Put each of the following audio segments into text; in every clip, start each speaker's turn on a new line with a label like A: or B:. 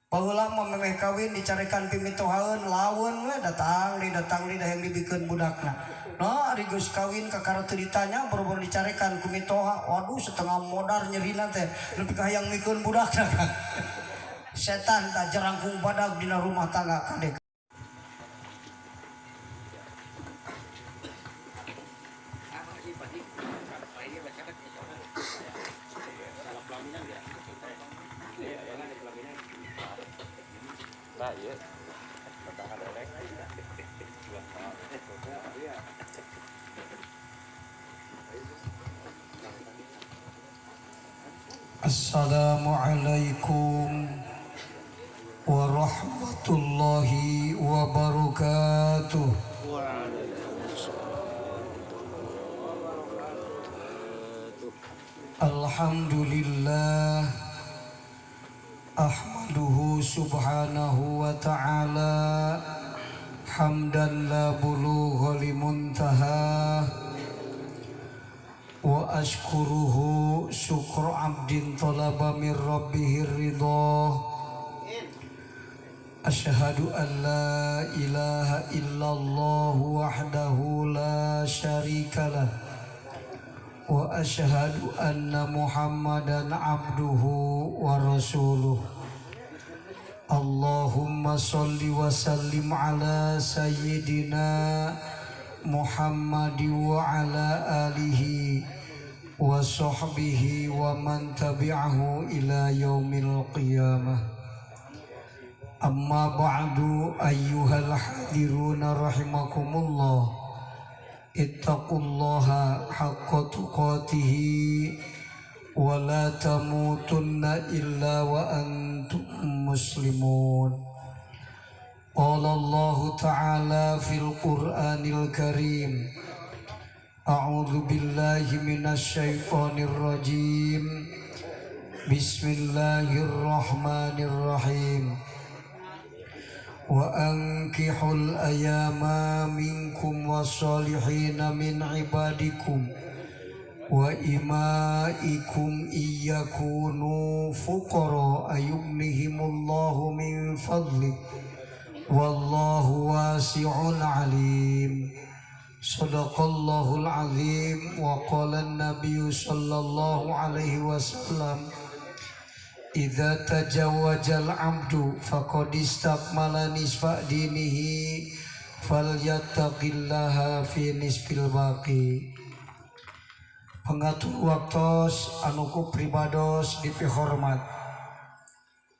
A: Baheula mah memeh kawin dicarekan pimitohaeun laweun we datang di yang dibikeun budakna. Nah, ari geus kawin kakara teu ditanya boro-boro dicarekan ku mitoha. Waduh setengah modar nyerina teh nepi ka hayang mikeun budakna kan. Setan tak jerangkung badag dina rumah tangga kadek. Assalamualaikum warahmatullahi wabarakatuh. Alhamdulillah ahmaduhu subhanahu wa ta'ala hamdan la bulugha limuntaha wa ashkuruhu syukra abdin talaba min rabbihir ridha. Asyhadu an la ilaha illallah wahdahu la syarikalah wa asyhadu anna muhammadan abduhu wa rasuluh. Allahumma sholli wa sallim ala sayyidina Muhammadi wa ala alihi wa sahbihi wa man tabi'ahu ila yaumil qiyamah. Amma ba'du ayyuhal hadiruna rahimakumullah. Ittaqullaha haqqa tuqatihi wa la tamutunna illa wa antum muslimun. Qala Allah ta'ala fil Qur'anil Karim. A'udzu billahi minasy syaithanir rajim. Bismillahirrahmanirrahim. Wa ankihul ayama minkum wassalihina min ibadikum wa imaikum iyakunu fuqara ayughnihimullahu min fadli wallahu wasi'un alim. Sadaqallahul azim. Wa qala an-nabiyyu sallallahu alaihi wasallam, idza tajawwajal abdu faqad istakmala nisfa dinihi falyattaqillaha fi nisfil baqi. Pengatur waktos anuku pribados dipihormat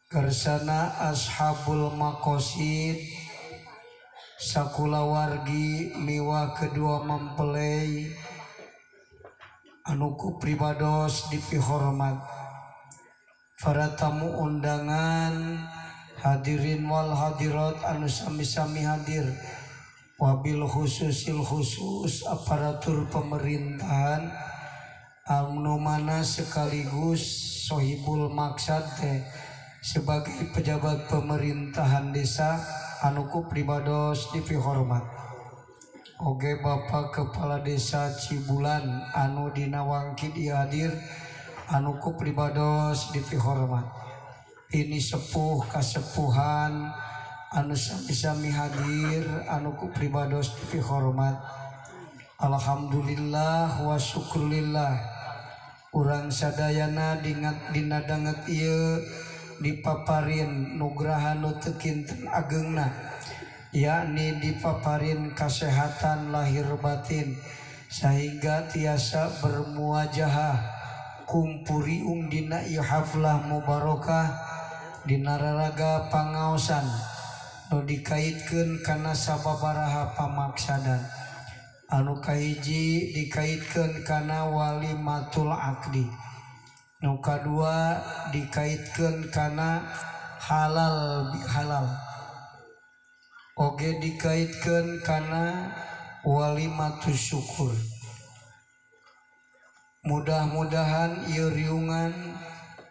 A: kersana ashabul maqasid sakula wargi miwa kedua mempelai anuku pribados dipihormat. Para tamu undangan, hadirin wal hadirat anu sami-sami hadir, wabil khususil khusus aparatur pemerintahan anu mana sekaligus sohibul maksad teh sebagai pejabat pemerintahan desa anuku pribados dipihormat. Oge Bapak Kepala Desa Cibulan anu dina wangki dihadir anuku pribados dipihormat. Ini sepuh kasepuhan anu sami-sami hadir anuku pribados dipihormat. Alhamdulillah wa syukurillah urang sadayana dina danget ieu dipaparin nugraha nu teu kinten ageungna, yakni dipaparin kasehatan lahir batin sehingga tiasa bermuajahah kumpuriung dina ieu haflah mubarakah dina raraga pangaosan nu dikaitkeun kana sababaraha pamaksadan. Anu kahiji dikaitkeun kana walimatul aqdi, nu kadua dikaitkeun kana halal bihalal, oge dikaitkeun kana walimatus syukur. Mudah-mudahan ieu riungan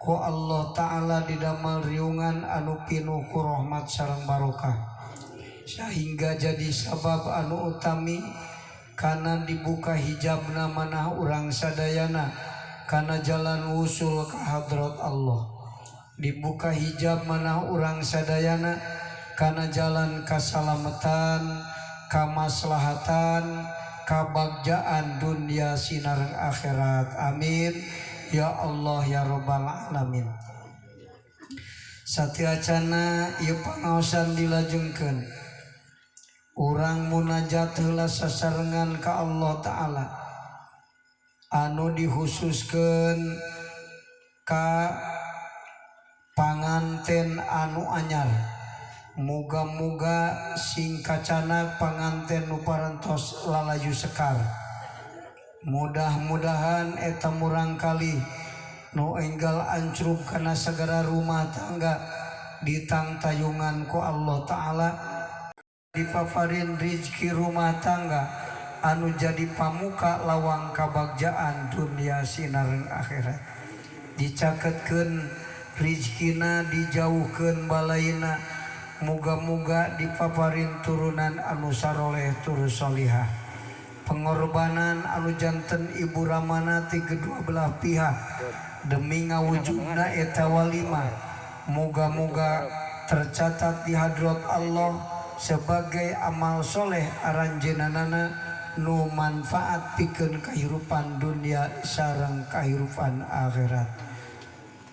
A: ku Allah Ta'ala didamel riungan anu pinuh ku rahmat sareng barokah sehingga jadi sabab anu utami kana dibuka hijabna manah urang sadayana kana jalan wusul ka hadrat Allah. dibuka hijab manah urang sadayana kana jalan kasalamatan, kamaslahatan, kabagjaan dunia sinareng akhirat. Amin ya Allah ya rabbal alamin. Satiacana ieu pangaosan dilajengkeun urang munajat heula sasarengan ka Allah taala anu dihususkeun ka panganten anu anyar. Muga-muga singkacana panganten nu parantos lalayu sekar. Mudah-mudahan eta murangkali nu enggal ancruk kana sagara rumah tangga ditangtayungan ku Allah taala, dipaparin rizki rumah tangga anu jadi pamuka lawang kabagjaan dunia sinareng akhirat. Dicakeutkeun rizkina, dijauhkeun balaina, muga-muga dipaparin turunan anu saroleh turu solihah. Pengorbanan anu janten ibu ramana ti kedua belah pihak demi ngawujudna eta walimah, muga-muga tercatat di hadrat Allah sebagai amal soleh aranjeunana nu manfaat pikeun kahirupan dunia sareng kahirupan akhirat.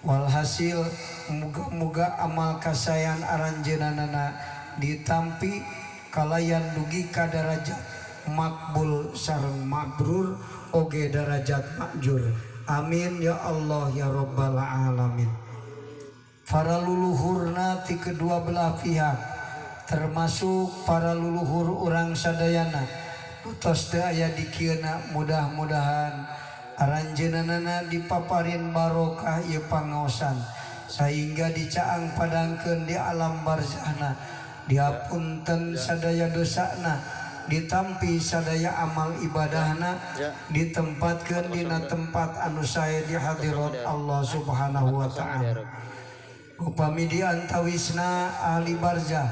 A: Walhasil muga-muga amal kasayan aranjeunana ditampi kalayan dugi ka derajat makbul sareng mabrur oge derajat makjur. Amin ya Allah ya rabbal alamin. Para luluhurna ti kedua belah pihak termasuk para luluhur urang sadayana utos teu aya di kieuna, mudah-mudahan aranjeunana dipaparin barokah ieu pangaosan sehingga dicaang padangkeun di alam barzahna, diapunten sadaya dosana, ditampi sadaya amal ibadahna, ditempatkeun dina tempat anu sae di hadirat Allah Subhanahu wa taala. Upami diantawisna ahli barzah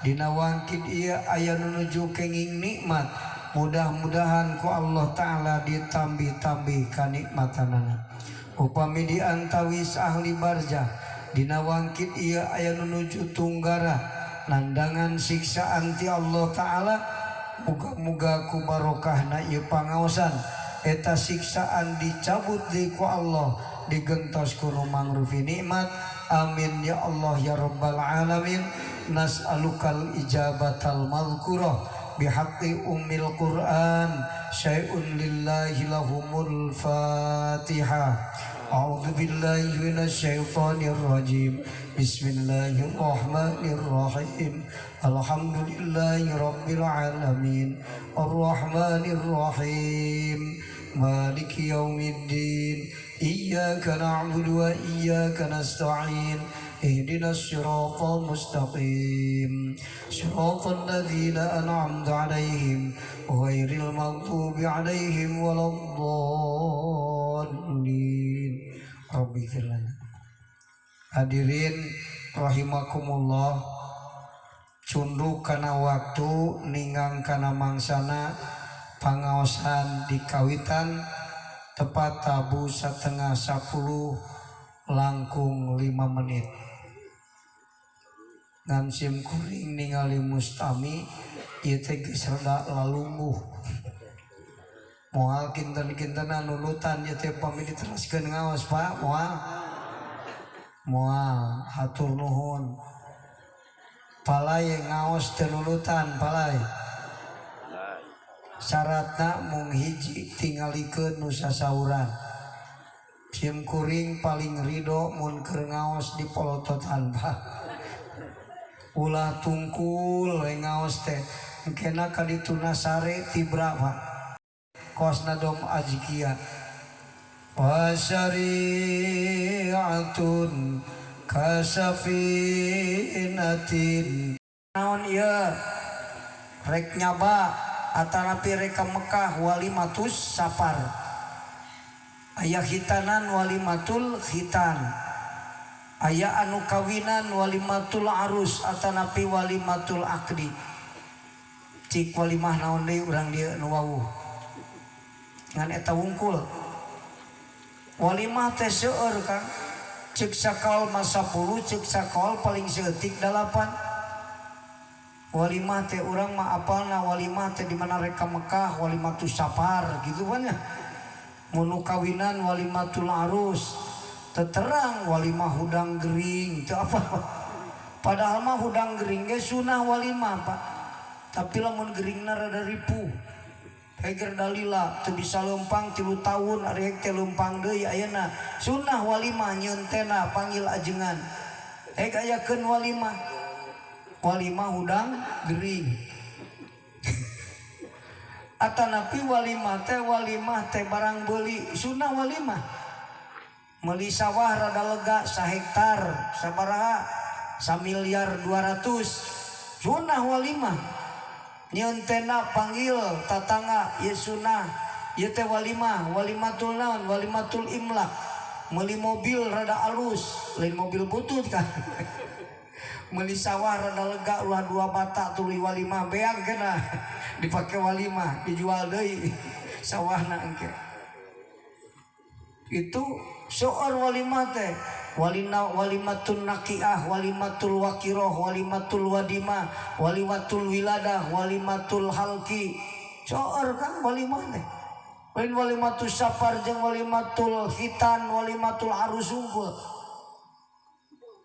A: dina wangkid ieu aya nu nuju kenging nikmat, mudah-mudahan ku Allah taala ditambi-tambi kanikmatanana. Upami diantawis ahli barzah dina wangkid ieu aya nu nuju tunggara nandangan siksaan ti Allah taala, muga-muga ku barokahna ieu pangaosan eta siksaan dicabut deui ku Allah, digentos ku nu mangrufi nikmat. Amin ya Allah ya rabbal alamin. Nas'alukal ijabatal madhkurah bihaqqi ummil Qur'an syai'un lillahi lahumul Fatihah. A'udzu billahi minasy syaithanir rajim. Bismillahirrahmanirrahim. Alhamdulillahi rabbil alamin. Arrahmanir rahim. Maliki yaumiddin. Iyyaka na'budu wa iyyaka nasta'in. Ihdinas siratal mustaqim. Siratal ladzina an'amta 'alaihim ghairil maghdubi 'alaihim waladdallin. Rabbighfir lana. Hadirin rahimakumullah, cunduk kana waktu ningang kana mangsana pangaosan dikawitan tepat tabu 9:30 langkung 5 menit. Ngan sim kuring ningali mustami ieu teh geus rada lalungguh. Moal kinten-kintenan nunutan ieu teh pami diteraskeun ngaos Pak, moal hatur nuhun. Palai ngaos teu nunutan palai. Syaratna mung hiji tingalikeun nu sasauran. Sim kuring paling ridho mun keur ngaos dipolototan Pak. Ulah tungkul we ngaos teh engkena kadituna sare tibra Pak. Kosna dom azkia. Wa syari'atun kasafinatin. Naon ieu? Rek nyaba atanapi rek ka Mekah walimatus safar. Aya khitanan walimatul khitan. Aya anu kawinan walimatul arus atanapi walimatul akdi. Cik walimah naon deui urang dieu nu wawuh. Ngan eta wungkul. Walimah teh seueur Kang. cek sakal masa 10 cek sakal paling seetik 8 walimah teh urang mah apalna walimah teh di mana reka Mekah walimatul safar gitu kan ya munu kawinan walimatul arus terang walimah hudang gering itu apa padahal mah hudang gering ge sunah walimah Pak tapi lamun geringna rada ripuh heger dalila teu bisa lempang 3 tahun ari teh lempang deui ayeuna sunah walimah nyeun-tena panggil ajengan heg ayakeun walimah hudang gering atanapi walimah teh barang beuli sunah walimah meuli sawah rada lega 1 hektar sabaraha 1 miliar 200 sunah walimah nyeun-tena panggil tatangga ieu sunah ieu teh walimatul naon walimatul imlak meuli mobil rada alus lain mobil butut kan meuli sawah rada lega ulah 2 bata tuluy walimah beang kena dipake walimah dijual deui sawahna engke itu soal walimah teh walimatul naqiah walimatul waqiroh walimatul wadimah walimatul wiladah walimatul halki soal kan walimah teh lain walimatul safar jeung walimatul khitan walimatul arus unggul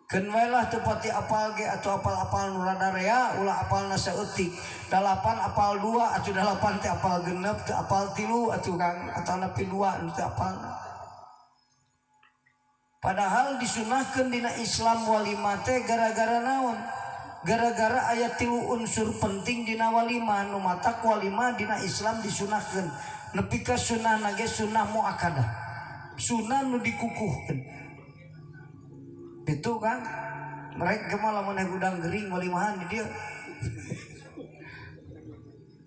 A: keun wae lah teu pati apal ge atuh apal-apal nu rada rea ulah apalna saeutik 8 apal 2 atuh 8 teh apal genep teu apal 3 atuh Kang atau nepi 2 nu teu apalna padahal disunahkeun dina Islam walimah teh gara-gara naon gara-gara aya 3 unsur penting dina walimah nu matak walimah dina Islam disunahkeun nepi ka sunnahna ge sunnah muakkadah sunnah nu dikukuhkeun itu kan mereka malah lamun gudang gering walimahan di dia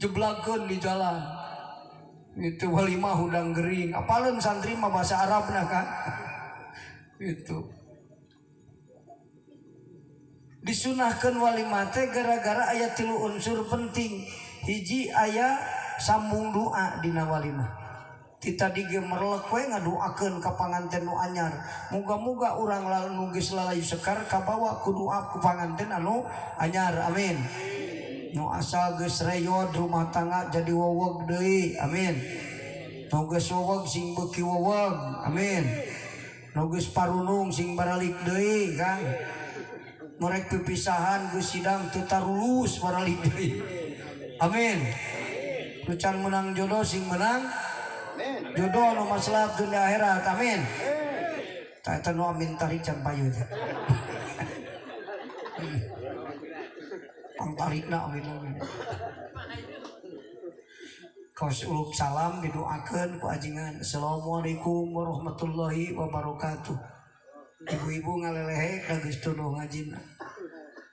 A: jeblakeun di jalan itu walimah hudang gering apaleun santri mah bahasa Arabna kan itu disunahkeun walimah teh gara-gara aya 3 unsur penting hiji aya sambung doa dina walimah kita dige merlek we ngadoakeun ka panganten nu anyar muga-muga urang nu geus lalayu sekar kabawa ku doa ku panganten anu anyar amin nu asal geus reyod rumah tangga jadi weweg deui amin nu geus weweg sing beuki weweg amin nu geus parunung sing baralik deui Kang murek pipisahan geus sidang teu tarulus baralik deui amin nu can menang jodoh sing menang jodoh nu maslahat dunia akhirat amin ta nu amin tarik can payu teh pang tarikna amin kaos uluk salam didoakeun ku ajengan assalamualaikum warahmatullahi wabarakatuh ibu-ibu ngalelehe da geus tuduh ngajina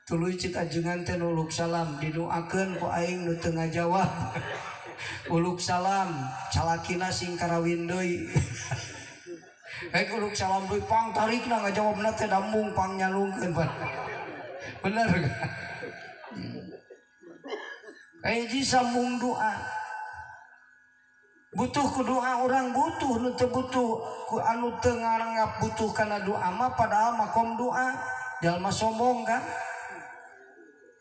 A: tuluy cik ajengan teh uluk salam didoakeun ku aing nu teu ngajawab uluk salam calakina sing karawin deui uluk salam deui pang tarikna ngajawabna teh dambung pang nyalungkeun bener kan hiji sambung doa butuh ku doa orang butuh nu teu butuh ku anu teu ngaranggap butuh kana doa mah padahal makom doa jalma sombong kan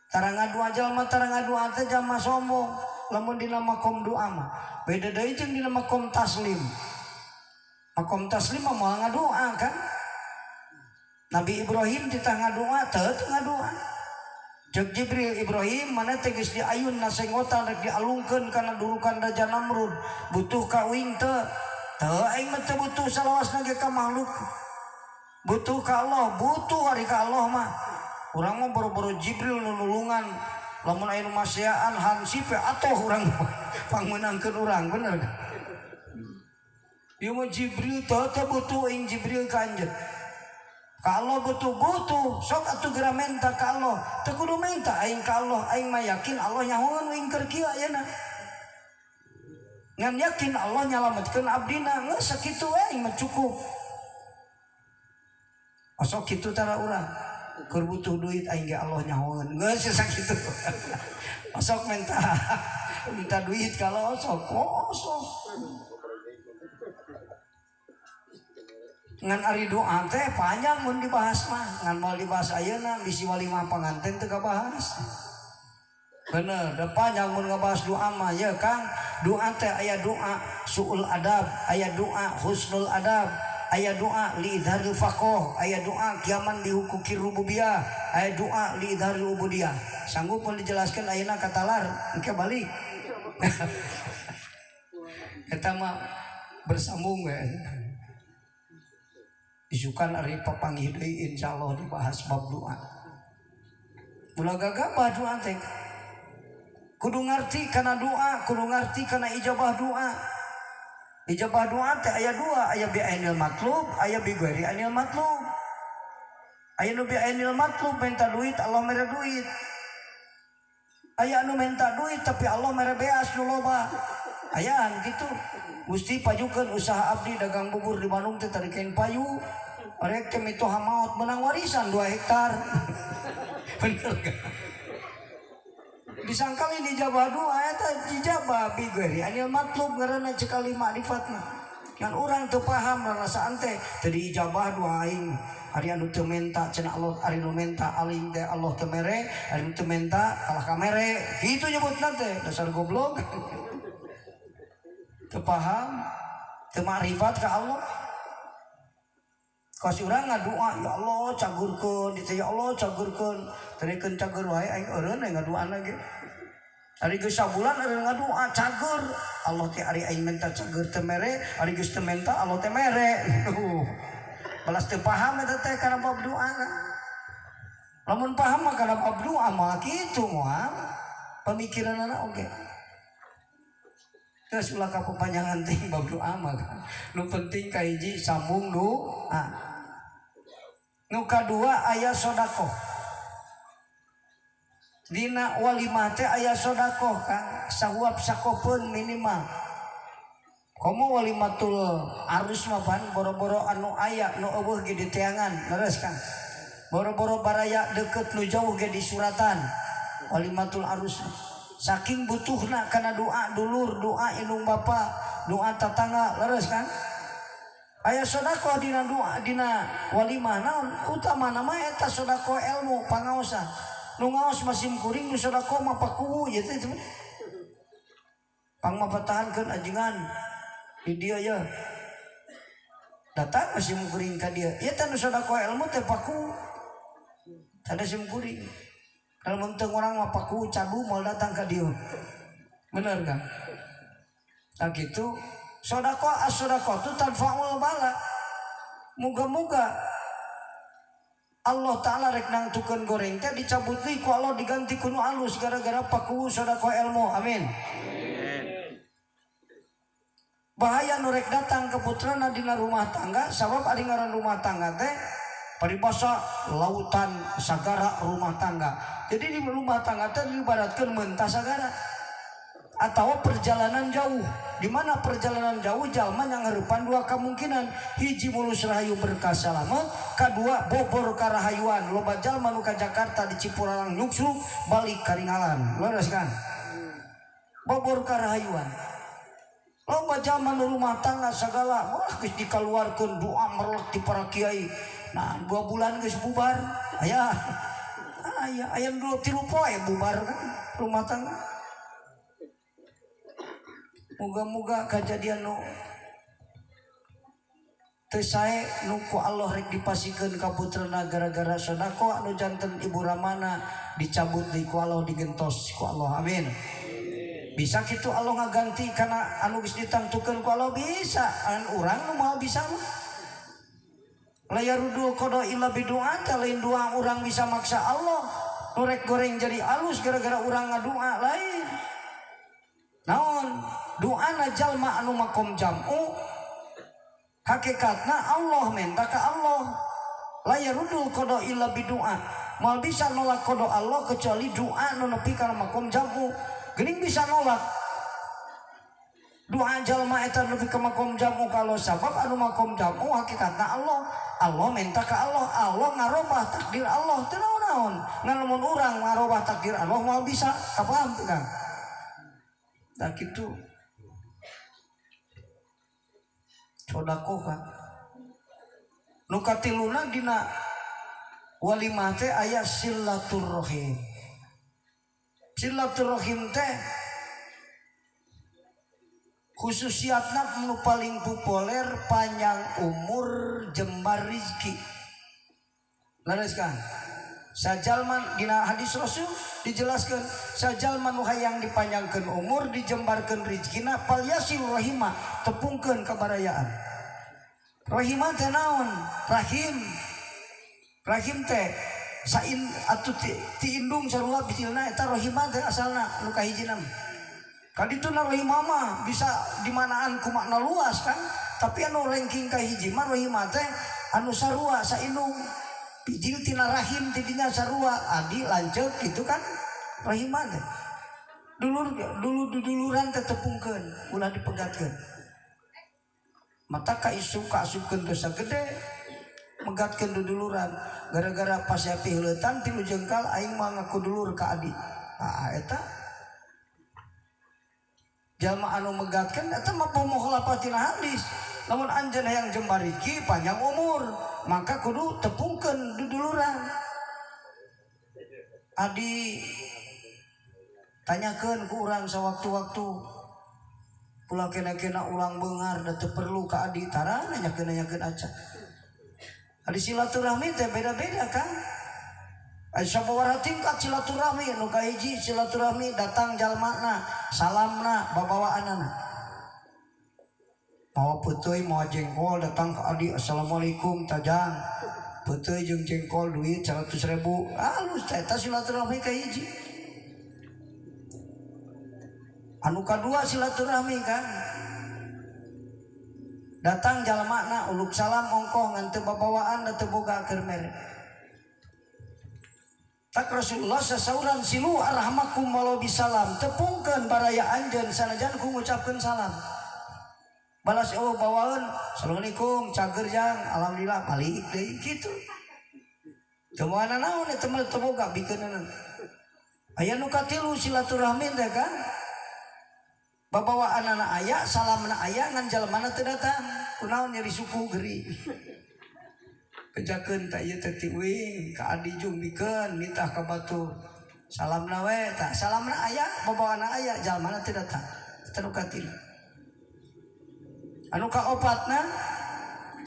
A: tara ngadua jalma tara ngadua teh jalma sombong lamun dina makom doa mah beda deui jeung dina makom taslim mah moal ngadoa kan Nabi Ibrahim ditah ngadoa teu ngadoa jeung Jibril Ibrahim mana teh geus diayunna sengotan rek dialungkeun kana durukan Raja Namrud butuh ka uing teu aing mah teu butuh salawasna ge ka makhluk butuh ka Allah butuh ari ka Allah mah urang mah boro-boro Jibril nu nulungan lamun aya nu maseaan hansip atoh urang pangmeunangkeun urang bener kan ieu mah Jibril teu butuh aing Jibril ka anjeun ka Allah butuh sok atuh geura menta ka Allah teu kudu menta aing ka Allah aing mah yakin Allah nyahoeun uing keur kieu ayeuna ngan yakin Allah nyalametkeun abdina geus sakitu we aing mah cukup asok kitu tara urang keur butuh duit aing ge Allah nyahoeun geus sakitu asok minta duit kalau osok ngan ari doa teh panjang mun dibahas mah ngan mau dibahas ayeuna bisi walimah panganten teu kabahas bener da panjang mun ngabahas doa mah ya Kang doa teh aya doa suul adab aya doa husnul adab aya doa li idharil faqih aya doa kiaman dihukuki rububiyah aya doa li idharil ubudiyah sanggup pun dijelaskan ayeuna katalar engke balik eta mah bersambung we isukan ari papanggih deui insyaallah dibahas bab doa. Ulah gagah doa teh. Kudu ngarti kana doa, kudu ngarti kana ijabah doa. Ijabah doa teh aya dua, aya bi ainil matlub, aya bi ghairi ainil matlub. Aya nu bi ainil matlub minta duit, Allah mere duit. Aya anu minta duit tapi Allah mere beas nu loba. Ayaan gitu. Gusti pajukeun usaha abdi dagang bubur di Bandung teh tadi kain payu. Arek teh mitoha maot menang warisan 2 hektar. Bener gak? Disangkali dijabah doa eta dijabah bi geuri anil matlub ngaranna ceuk kalima difatna. Kan urang teu paham rasaan teh teu dijabah doa aing. Ari anu teu menta cenah Allah, ari nu menta aling teh Allah teu mere, ari nu teu menta kalah ka mere. Kitu nyebutna teh dasar goblok. Teu paham, teu makrifat ka Allah. Kos urang ngadoa ya Allah cagurkeun, ditu ya Allah cagurkeun. Terikeun cager wae aing eureun we ngadoana ge. Ari geus sabulan eureun ngadoa cager. Allah teh ari aing minta cager teu mere, ari geus teu minta Allah teh mere. Balas teu paham eta teh kana bab doa. Lamun paham mah kana bab doa mah kitu moal. Pemikiranna oge. Terus ulah kapanjangan teh bab doa mah kan. Nu penting kahiji sambung doa. Nu kadua aya sedekah. Dina walimah teh aya sedekah Kang, sahuap sakopeun minimal. Komo walimatul arus mah pan boro-boro anu aya nu eueuh ge di teangan, leres Kang. Boro-boro baraya deukeut nu jauh ge di suratan. Walimatul arus. Saking butuhna kana doa dulur, doa indung bapa, doa tatangga, leres kan? Aya sedekah dina doa dina walimah naon utama nama eta sedekah ilmu pangaosan. Nu ngaos masim kuring nu sedekah mah pakuwu ieu teh. Pang mapatahankeun ajengan di dieu ya. Datang masim kuring ka dieu. Ieu teh nu sedekah ilmu teh pakuwu. Sada sim kuring. Kalau menteng orang mah paku cabu mau datang ke dia, bener kan? Nah gitu, sedekah as-sedekah tu tanfaul bala. Muga-muga Allah Ta'ala rek nangtukeun goreng teh dicabut deui ku Allah diganti ku nu alus gara-gara paku sedekah ilmu. Amin. Bahaya nu rek datang ke putrana dina rumah tangga, sabab ari ngaran rumah tangga teh paribasa lautan sagara rumah tangga. Jadi di rumah tangga teh diibaratkeun mentah sagara atau perjalanan jauh. Di mana perjalanan jauh jalma nyangeurepan dua kemungkinan. Hiji mulus rahayu berkah salamet, kadua bobor karahayuan. Loba jalma nu ka Jakarta di Cipularang nyuksuk balik karingalan. Leres kan? Bobor karahayuan. Loba jalma nu rumah tangga sagala wah geus dikaluarkeun doa merlek ti para kiai. Nah 2 bulan geus bubar. Aya 3 poe bubar kan rumah tangga. Moga-moga kejadian nu teu sae nu ku Allah rek dipasikeun ka putrana gara-gara sedekah anu janten ibu ramana dicabut deui ku Allah digentos ku Allah. Amin. Bisa kitu Allah ngaganti kana anu geus ditangtukeun ku Allah bisa. An urang nu moal bisa mah. Layarudul qada illa bidu'a, lain doa orang bisa maksa Allah. Norek goreng jadi alus gara-gara orang ngadoa lain. Naon? Doana jalma anu makom jam'u. Hakikatna Allah minta ka Allah. Layarudul qada illa bidu'a. Mal bisa nolak qada Allah kecuali doa nu nepi ka makom jam'u. Geuning bisa nolak. Doa jalma eta nepi ka makom jamu kalau sabab anu makom jamu hakikatna Allah. Allah minta ka Allah, Allah ngarobah takdir Allah. Teu naon-naon. Ngan lamun urang ngarobah takdir Allah moal bisa, kapaham teu Kang? Da kitu. Sodaqoh Kang. Nu katiluna dina walimah teh aya silaturahim. Silaturahim teh khususiatna nu paling populer panjang umur jembar rizki. Leres kan? Sajalman dina hadis Rasul dijelaskan sajalman nu hayang dipanjangkeun umur dijembarkeun rizkina palyasil rahimah tepungkeun kabarayaan. Rahimah teh naon? Rahim. Rahim teh sain atuh ti indung sarua bitilna eta rahimah teh asalna nu kahijina. Kadituna rahimah mah bisa dimanaan ku makna luas kan, tapi anu ranking kahiji mah rahimah teh anu sarua saindung. Bijil tina rahim tidinya sarua adi lanceuk gitu kan rahimah teh. Duluran teh tepungkeun ulah dipegatkeun. Mata ka isu kaasupkeun dosa gede megatkeun duduluran gara-gara pas yapi heuleutan tilu jengkal aing mah ngaku dulur ka adi. Eta jalma anu megatkeun eta mah pamukhlafatina hadis. Lamun anjeun hayang jembar rizki panjang umur, maka kudu tepungkeun duduluran. Adi tanyakeun ku urang sawaktu-waktu. Pula kena-kena ulang beungar da teu perlu ka adi tara nanyakeun aca. Adi silaturahmi teh beda-beda kan. Aya sababaraha tingkat silaturahmi nu kahiji silaturahmi datang jalmana, salamna, babawaanana. Mau puteuy mau jengkol datang ke adi assalamualaikum tajang puteuy jeung jengkol duit 100.000 halus eta silaturahmi kahiji. Anu kadua silaturahmi kan datang jalmana uluk salam ongkoh ngan teu babawaan da teu boga keur mere. Tak Rasulullah sasauran silu arhamakum walau bisalam tepungkeun baraya anjeun sanajan ku ngucapkeun salam. Balas bawaan assalamualaikum cager jang alhamdulillah balik deui kitu. Teu moal naon eta mah teu boga bikeunana. Aya nu katilu silaturahmi teh kan. Babawaanana aya, salamna aya ngan jalmana teu datang. Kunaon nyeri suku geri. Kejakeun ta ieu teh ti uing ka adi jumbikeun nitah ka batur. Salamna we tah salamna aya, babawaanna aya, jalmana teu datang. Eta nu katilu. Anu kaopatna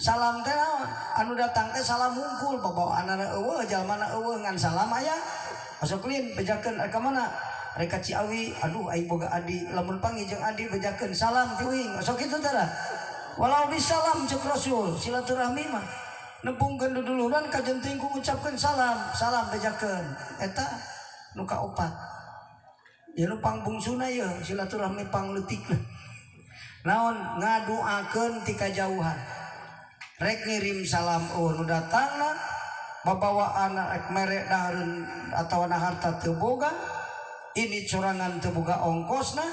A: salam teh naon anu datang teh salam hungkul babawaanna eueuh jalmana eueuh ngan salam aya masuk lin bejakeun ka mana rek ka Ciawi aduh aing boga adi lamun panggih jeung adi bejakeun salam ti uing sok kitu tara walau bisalam ceuk Rasul silaturahmi mah nepungkeun duduluran kajenting ku ngucapkeun salam bejakeun eta nu kaopat ya nu pangbungsuna ye silaturahmi pangleutikna. Naon ngaduakeun ti kajauhan rek ngirim salam nu datangna babawaan rek mere dahareun atawana harta teu boga ini corangan teu boga ongkosna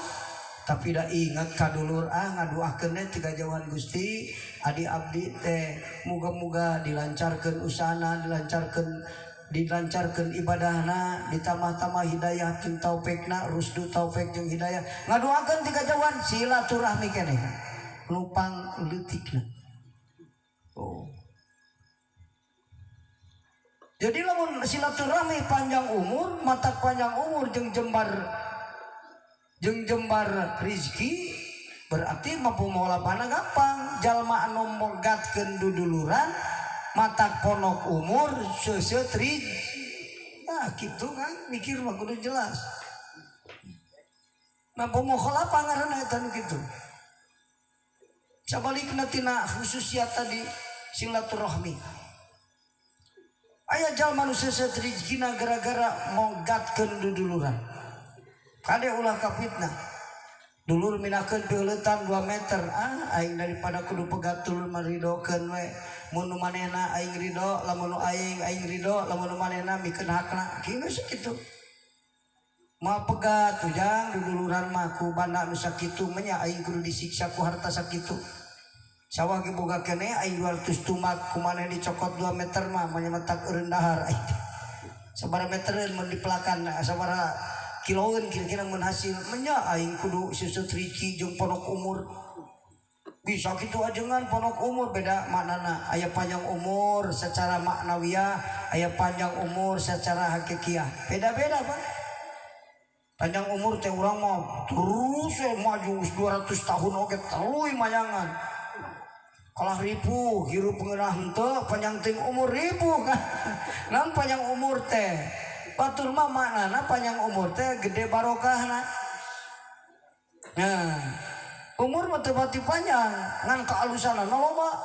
A: tapi da ingat kadulur ngaduakeun ti kajauhan Gusti adi abdi teh muga-muga dilancarkeun usahana dilancarkeun ibadahna ditambah-tambah hidayah jeung taufikna rusdu taufik jeung hidayah ngadoakeun ti kajauhan silaturahmi keneh numpang leutikna. Jadi lamun silaturahmi panjang umur matak panjang umur jeung jembar rizki berarti mampu maulapana gampang jalma anu mogatkeun duduluran matak ponok umur sesetri nah gitu kan mikir mah kudu jelas nah pemukhalafah ngaranna eta nu kitu sabalikna tina khususiat tadi silaturahmi aya jalma nu sesetri rezekina gara-gara mogatkeun duduluran kade ulah kapitna dulur minakeun peuleutan 2 meter aing daripada kudu pegatul maridokeun we mun manehna aing ridho lamun aing ridho lamun manehna mikeun hakna kieu sakitu mah pegat ujang duduluran mah ku banda nu sakitu nya aing kudu disiksa ku harta sakitu sawah ge boga keneh aing 200 tumak ku maneh dicokot 2 meter mah manyemetak eureun dahar aing sabaraha metereun mun dipelakan sabaraha kiloeun kira-kira mun hasil nya aing kudu susut riki jeung ponok umur bisa gitu ajengan ponok umur beda maknana. Aya panjang umur secara maknawiyah, aya panjang umur secara hakikiah, beda-beda Pak. Panjang umur teh urang mau terus maju 200 tahun oke tuluy mayangan. Kalah ribu hirup pengenah henteu panjang ting umur ribu kan. Naon panjang umur teh? Batur mah maknana panjang umur teh gede barokahna. Nah, umur mah teu pati panjang ngan kaalusanana loba.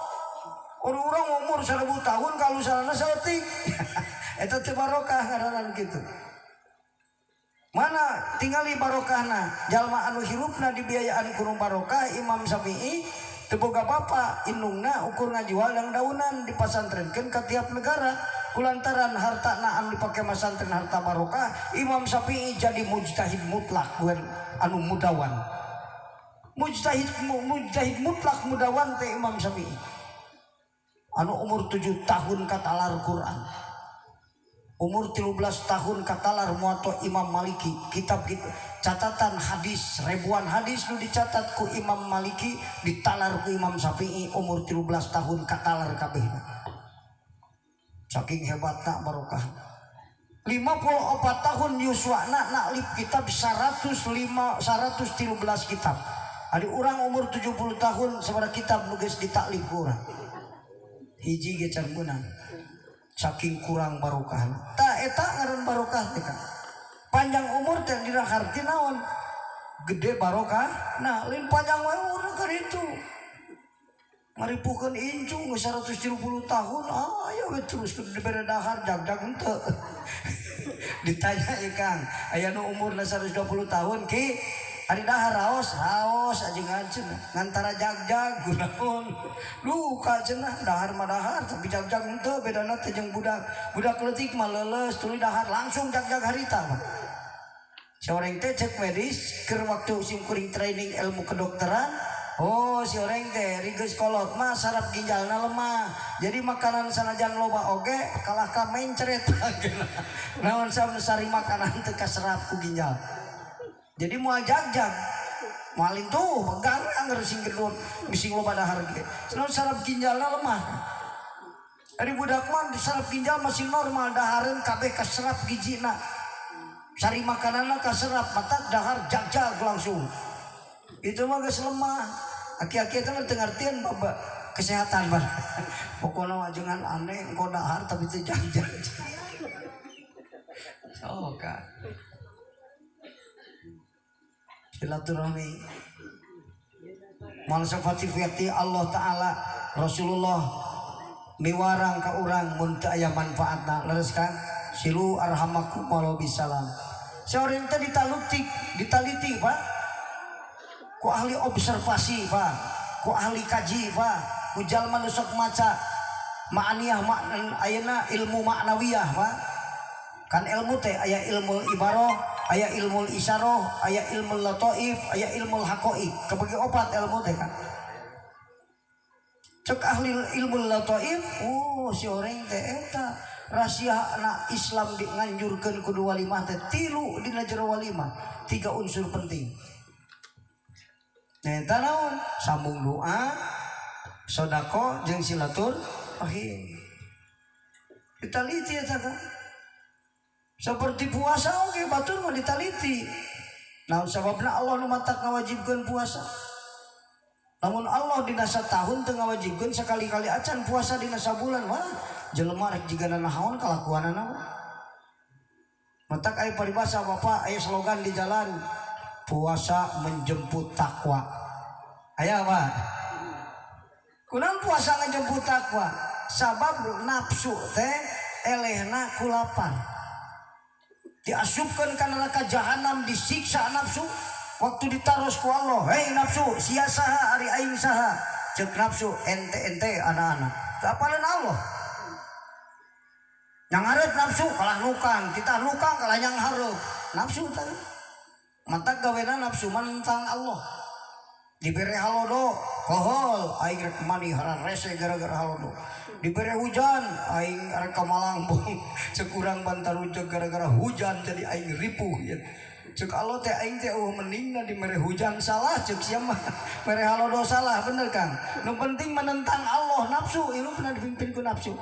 A: Orang-orang umur 1000 tahun kaalusanana saeutik. Eta teu barokah ngaranna kitu. Mana tingali barokahna jalma anu hirupna dibiayaan kuno barokah. Imam Syafi'i teu boga bapa indungna ukur ngajual yang daunan dipasantrenkeun ka tiap negara kulantaran hartana anu dipake masantren harta barokah. Imam Syafi'i jadi mujtahid mutlak anu mudawan. Mujtahid mutlak mudawan teh Imam Syafi'i anu umur 7 tahun katalar Quran, umur 13 tahun katalar muwatta Imam Maliki. Kitab catatan hadis ribuan hadis nu dicatat ku Imam Maliki ditalar ku Imam Syafi'i umur 13 tahun katalar kabehna. Saking hebatna barokah. 54 tahun yuswana naklif kitab 113 kitab. Adi urang umur 70 tahun sabaraha kitab nu geus ditaklif ku urang. Hiji ge can beunang. Saking kurang barokahna. Ta eta ngaran barokah teh kan. Panjang umur teh dina harti naon? Gede barokah. Nah, lain panjang wae umur keur itu. Maripukeun incu geus 170 tahun. Aya we terus dibere dahar jag-jag henteu. Ditanya ieu Kang, aya nu umurna 120 tahun ki ari dahar raos ajengan cenah ngantara jag-jag gunaon luka cenah dahar mah dahar tapi jag-jag henteu bedana teh jeung budak leutik mah leuleus tuluy dahar langsung jag-jag harita mah. Saureng teh cek medis keur waktu sim kuring training ilmu kedokteran. Oh si orang teh rigeus kolot mah saraf ginjalna lemah. Jadi makanan sanajan loba oge kalah ka mencret. Naon sari makanan teu kaserap ku ginjal. Jadi moal jag-jag malin tuh pegang anggar sing gedut bising loba dahar ge. Naon saraf ginjalna lemah. Ari budak mah saraf ginjal masih normal dahareun kabeh kaserap gijina. Sari makananna kaserap mata dahar jag-jag langsung. Itu mah geus lemah. Aki-aki eta mah teu ngartieun baba kesehatan mah. Pokona wajengan aneh engko dahar tapi teu jag-jag. Oh Kak. Silaturahmi. Malsafati Allah Ta'ala Rasulullah miwarang ka urang mun teu aya manfaatna. Leres Kang? Silu arhamakum walau bisalam. Saureng teh ditaliti Pak. Ku ahli observasi Pak, ku ahli kaji Pak, ku jalma nu sok maca ma'aniyah ayeuna ilmu maknawiyah Pak. Kan ilmu teh aya ilmu ibarah, aya ilmu isyarah, aya ilmu lataif, aya ilmu haqaiq. Kabagi opat ilmu teh kan. Cek ahli ilmu lataif, oh si orang teh eta rahasiana Islam nganjurkeun kudu walimah teh 3 dina jero walimah, 3 unsur penting. Nah, naon sambung doa, sodako jeung silaturahim. Ditaliti eta kan. Seperti puasa oge batur mah ditaliti. Naon sababna Allah nu matak ngawajibkeun puasa. Namun Allah dina satahun teu ngawajibkeun sakali-kali acan puasa dina sabulan mah jelema rek jigana nahaon kalakuanana mah. Matak aya paribasa Bapak aya slogan di jalan. Puasa menjemput takwa. Aya apa? Kunaon puasa ngejemput takwa? Sabab nafsu teh elehna ku lapar. Diasupkeun ka neraka jahanam disiksa nafsu waktu ditaros ku Allah. Hei nafsu, sia saha ari aing saha? Ceuk nafsu ente anak-anak. Teu apaleun Allah. Yang hareup nafsu kalah nukang, kita nukang kalah yang hareup. Nafsu teh mata gawena nafsu tentang Allah. Diberi halodo kohol aing rek mani haran rese gara-gara halodo. diberi hujan aing arek ka Malangbong cek urang Bantarujeg gara-gara hujan jadi aing ripuh ya. Cek Allah teh aing teh meningna di mere hujan salah cek sia mah mere halodo salah bener Kang. Nu penting menentang Allah nafsu itu pernah dipimpin ku nafsu.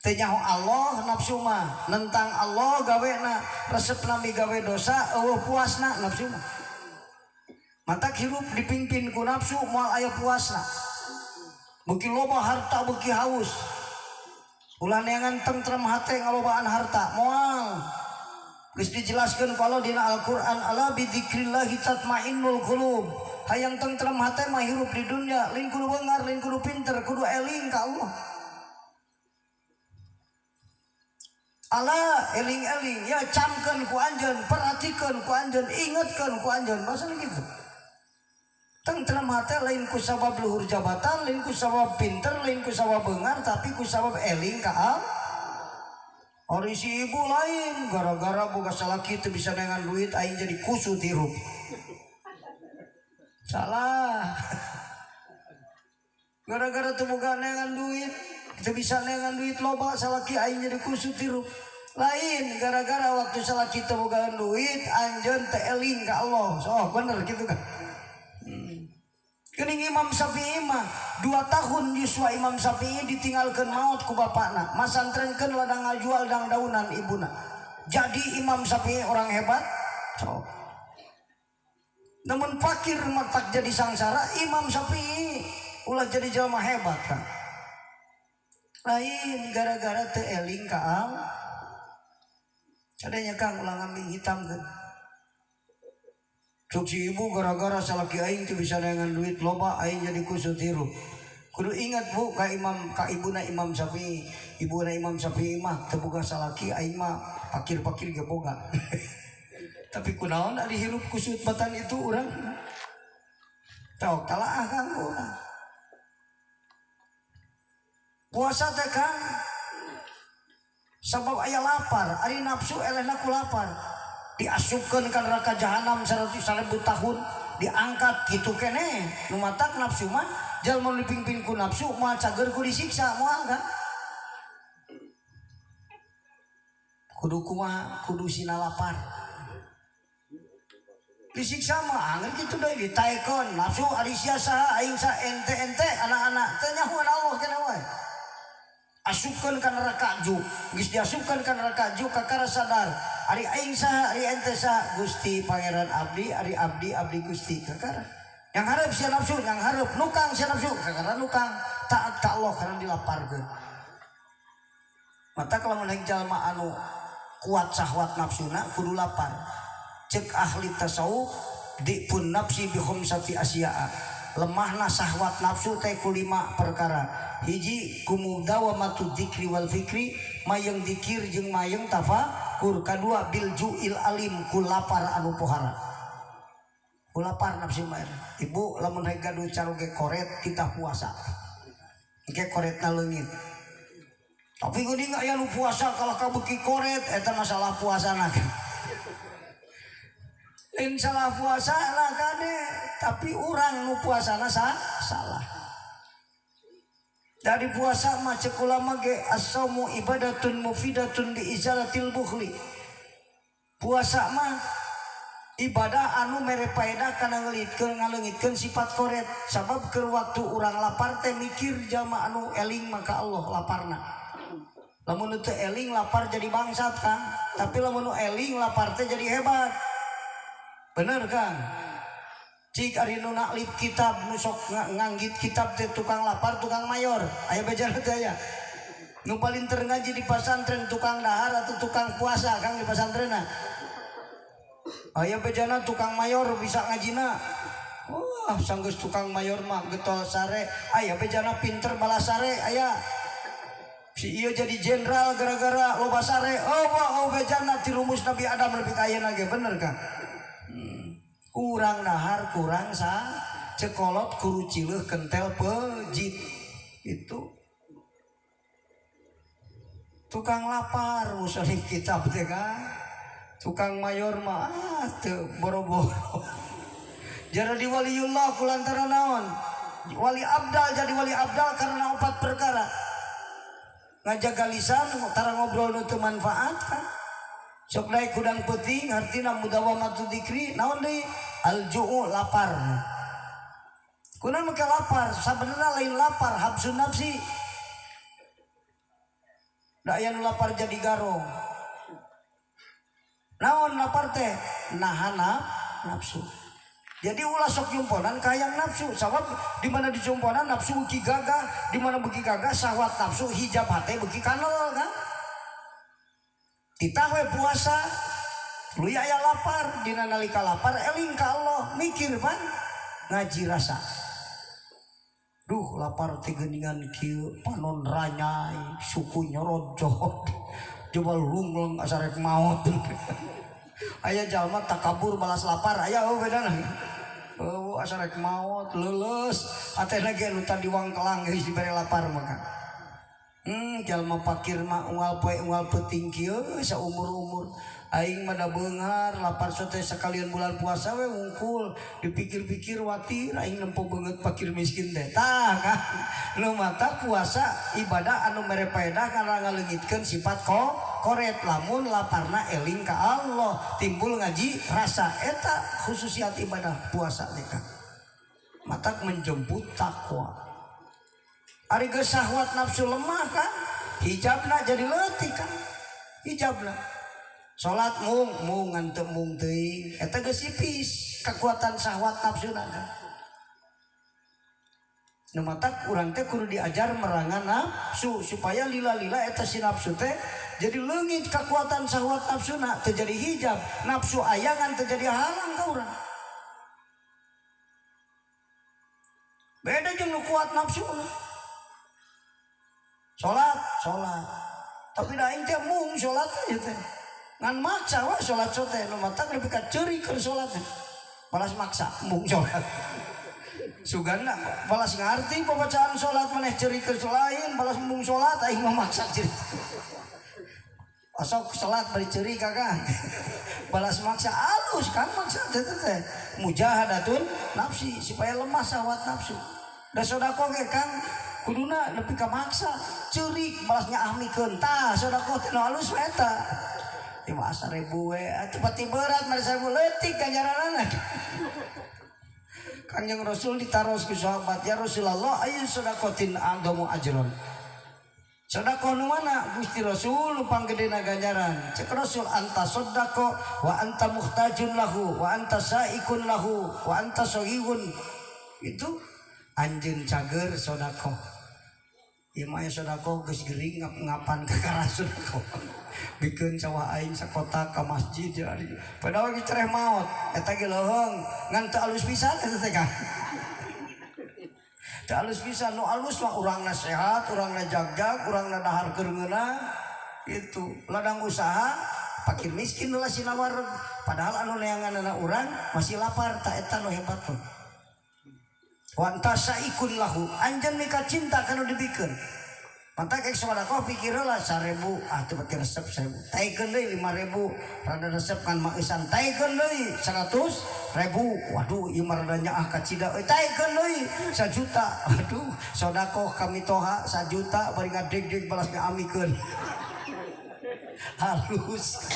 A: Teh nyaho Allah nafsu mah nentang Allah gawena resepna mi gawe dosa eueuh puasna nafsu mah. Mata hirup dipimpin ku nafsu moal aya puasna. Beuki loba harta beuki haus. Ulah neangan tentrem hate ngalobaan harta moal. Geus dijelaskeun ku Allah dina Al-Qur'an ala bidzikrillahi tatmainnul qulub. Hayang tentrem hate mah hirup di dunia lain kudu beungar lain kudu pinter kudu eling ka Allah. Allah eling-eling ya camkeun ku anjeun perhatikeun ku anjeun ingetkeun ku anjeun basana kitu. Tentrem hate lain ku sabab luhur jabatan lain ku sabab pinter lain ku sabab beungar tapi ku sabab eling ka Allah. Ori si ibu lain gara-gara boga salaki teu bisa nengan duit aing jadi kusut hirup. Salah. Gara-gara teu boga nengan duit teu bisa nengan duit loba salaki aing jadi kusut hirup. Lain gara-gara waktu salaki teu boga duit anjeun teu eling ka Allah. So bener gitu kan. Kening Imam Syafi'i mah 2 tahun yuswa Imam Syafi'i ditinggalkan maut ku bapakna masantrenkeun ladang ngajual dang daunan ibuna. Jadi Imam Syafi'i orang hebat. So. Namun fakir matak jadi sangsara Imam Syafi'i ulah jadi jelema hebat kan. Lain gara-gara teu eling ka Allah. Cadanya Kang ulah ngambing hitam kan. Cuk si ibu gara-gara salaki aing teu bisa dengan duit loba aing jadi kusut hirup. Kudu ingat Bu ka ibuna Imam Syafi'i. Ibuna Imam Syafi'i mah teu boga salaki aing mah pakir-pakir ge boga. Tapi kunaon ari hirup kusut batan itu urang. Tau talaah Kang urang. Puasa teh Kang sabab aya lapar, ari nafsu elehna ku lapar. Diasupkeun ka neraka jahanam 100.000 tahun diangkat gitu kene nu matak nafsu mah jalma dipimpin ku nafsu moal cager ku disiksa moal kan kudu kumaha kudu sina lapar disiksa mah angin kitu deui ditaekon nafsu ari sia saha aing sa ente-ente anak-anak teh nyahuan Allah keneh wae asupkeun ka neraka juk geus diasupkeun ka neraka juk kakara sadar ari aing saha ari ente saha Gusti Pangeran abdi ari abdi Gusti kakara yang hareup sia nafsu yang hareup nukang sia nafsu kakara nukang taat ka Allah karena dilaparkeun mata kalau menaik jalma anu kuat syahwat nafsuna kudu lapar cek ahli tasawuf dipun nafsi bi khamsati asya'a lemahna syahwat nafsu teh ku 5 perkara hiji kumudawamatu dzikri wal fikri mayang dzikir jeung mayang tafakur kadua bil juil alim ku lapar anu pohara ku lapar nafsu mah ibu lamun hayang gaduh caroge koret kita puasa ge koretna leungit tapi geuning aya nu puasa kalau kabeuki koret eta masalah puasana lain salah puasa lah kade tapi urang nu puasana salah dari puasa mah cek ulama ge as-saumu ibadatun mufidatun li izalatil bukhli puasa mah ibadah anu mere paedah kana ngaleungitkeun sifat koret sabab keur waktu urang lapar teh mikir jalma anu eling maka Allah laparna lamun teu eling lapar jadi bangsat Kang tapi lamun eling lapar teh jadi hebat bener Kang cik ari nu naklip kitab nu sok nganggit kitab teh tukang lapar tukang mayor aya bejana teh aya nu paling ngaji di pasantren tukang dahar atau tukang puasa Kang di pasantrenna aya bejana tukang mayor bisa ngajina wah sanggeus tukang mayor mah getol sare aya bejana pinter balas sare aya si ieu jadi jenderal gara-gara loba sare oh bejana ti rumus Nabi Adam lebih kaya ge bener Kang kurang dahar kurang cekolot kuru cileuh kentel pejit itu tukang lapar musolih kitab teh Kang tukang mayor mah teu boro-boro jara di waliullah kulantaran naon wali abdal jadi wali abdal karena 4 perkara. Ngajaga lisan tara ngobrol nu teu manfaat kan. Sok daek kudang peuting artina mudawamatu dzikri naon deui al-ju'u lapar. Kunaon make lapar? Sabenerna lain lapar habsun nafsi. Da aya nu lapar jadi garong. Naon lapar teh? Nahana nafsu. Jadi ulah sok jumponan kayang nafsu. Sabab di mana dijumponan nafsu beuki gagah, di mana beuki gagah syahwat nafsu hijab hate beuki kanal kan. Titah we puasa, luy aya lapar, dina nalika lapar eling ka Allah, mikir pan ngaji rasa. Duh lapar teh geuningan kieu panon ranyai, suku nyorojot. Coba lungleng asarek maot. Aya jalma takabur balas lapar aya bedana. Oh asarek maot leuleus atena ge nu tadi wangkelang geus dibere lapar maka. Jalma pakir mah unggal poe unggal peuting kieu saumur-umur aing mah da beunghar lapar sote sakalian bulan puasa we wungkul dipikir-pikir watir aing nempo beungeut fakir miskin teh tah kan nu mata puasa ibadah anu mere paedah kana ngaleungitkeun sifat koret lamun laparna eling ka Allah timbul ngaji rasa eta khususiat ibadah puasa teh kan matak menjemput takwa. Ari geus syahwat nafsu lemah kan hijabna jadi leutik kan hijabna salat mung nganteu mung teuing eta geus sipis kekuatan syahwat nafsuna kan nu matak urang teh kudu diajar merangan nafsu supaya lila-lila eta si nafsu teh jadi leungit kekuatan syahwat nafsuna teu jadi hijab nafsu aya ngan teu jadi halang ka urang beda jeung nu kuat nafsuna. Sholat tapi da aing teh mung sholat aja teh ngan maksa we sholat teh nu matak nepi ka ceuri keur sholat balas maksa mung sholat sugana balas ngarti pembacaan sholat maneh ceuri keur lain balas mung sholat aing mah maksa ceuri asok sholat bari ceuri kakang balas maksa alus kan maksa teh mujahadatun nafsi supaya lemah syahwat nafsu da sedekah ge Kang kuduna nepi ka maksa ceurik balasnya ahmikeun tah sedekah teh nu alus eta 5.000 we atuh pati berat mari 1.000 leutik ganjaranna Kanjeng Rasul ditaros ku sahabat ya Rasulullah ayu sedekatin adamu ajron sedekah nu mana Gusti Rasul nu panggedena ganjaran cek Rasul anta sedekah wa anta muhtajun lahu wa anta saikun lahu wa anta sahihun itu anjeun cager sedekah ieu mah sedekah geus gering ngapan ka karasun bikeun sawah aing sakota ka masjid jadi padahal ge cereh maot eta ge leuheung ngan teu alus pisan eta teh kan teu alus pisan nu alus mah urangna sehat urangna jagjag urangna dahar keureugeuna itu ladang usaha fakir miskin heula sina wareg padahal anu neanganna urang masih lapar ta eta nu hebat tuh wantasa ikun lahu anjeun mika cinta kanu dibikeun mata kayak sedekah pikir heula 1.000 teu pati resep 1.000 taikeun deui 5.000 rada resep kan maeusan taikeun deui 100.000 waduh ieu mah rada nyaah ka cida euy taikeun deui 1 juta aduh sedekah kami toha 1 juta bari ngadeg-deg balas ngaamikeun halus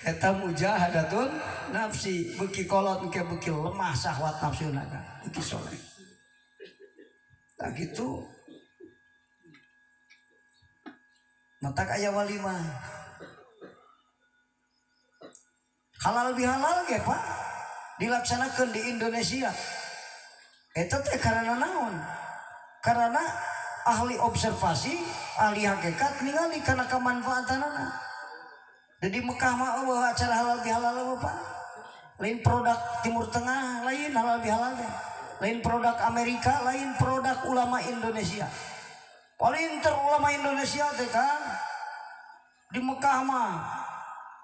A: eta mujahadatun nafsi beuki kolot engke beuki lemah syahwat nafsuna beuki soleh tak gitu matak aya walimah halal bihalal ge Pak dilaksanakeun di Indonesia eta teh karana naon karena ahli observasi ahli hakikat ningali kana kamanfaatanana jadi Mekah mah acara halal bihalal Pak lain produk Timur Tengah lain halal bihalal lain produk Amerika lain produk ulama Indonesia paling ulama Indonesia teh kan di Mekah mah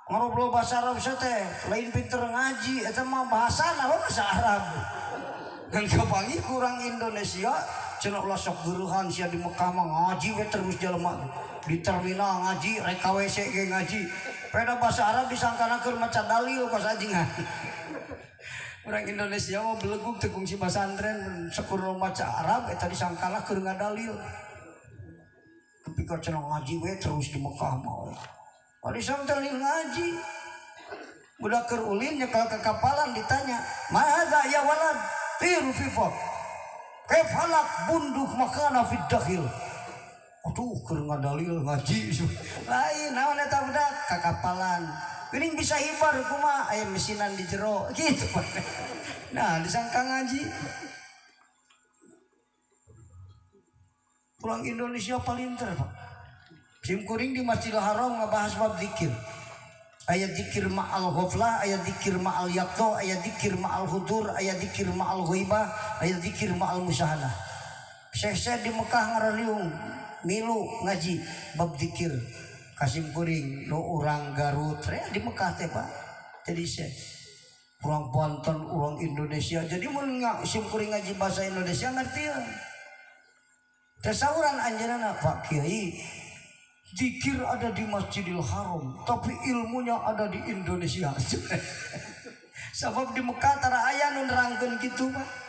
A: ngobrol bahasa Arab teh lain pinter ngaji eta mah bahasana bahasa Arab dan kebangi kurang Indonesia cenah ulah sok geuruhan sia di Mekah mah ngaji we terus jelema di terminal ngaji rek ka WC ge ngaji peda bahasa Arab disangkanakeun maca dalil kos ajingan Orang Indonesia mah beleguk teu kungsi pasantren sakuring maca Arab eta disangkala keur ngadalil. Tapi kok cenah ngaji we terus di Mekah mah. Ari samtalil ngaji. Budak keur ulin nyekel ke kapalan ditanya, "Mahadza ya walad?" "Tiru fi fok." "Kaifalak bunduk makana fid dakhil." Aduh keur ngadalil ngaji. Lain naon eta budak ka kapalan. Geuning bisa hibar kumaha aya mesinan di jero gitu. Nah disangka ngaji. Pulang Indonesia palinter Pak. Sim kuring di Masjidil Haram ngabahas bab zikir. Aya zikir ma'al ghaflah, aya zikir ma'al yaqza, aya zikir ma'al hudur, aya zikir ma'al ghaibah, aya zikir ma'al musyahadah. Syekh di Mekah ngarariung milu ngaji bab zikir. Kasim kuring no urang Garut di Mekah teh Pak. Jadi syekh urang Banten, urang Indonesia. Jadi mun sim kuring ngaji bahasa Indonesia ngerti ya. Tasawuran anjeunna Pak Kiai, zikir ada di Masjidil Haram, tapi ilmunya ada di Indonesia. Sebab di Mekah tara aya nu nerangkeun kitu Pak.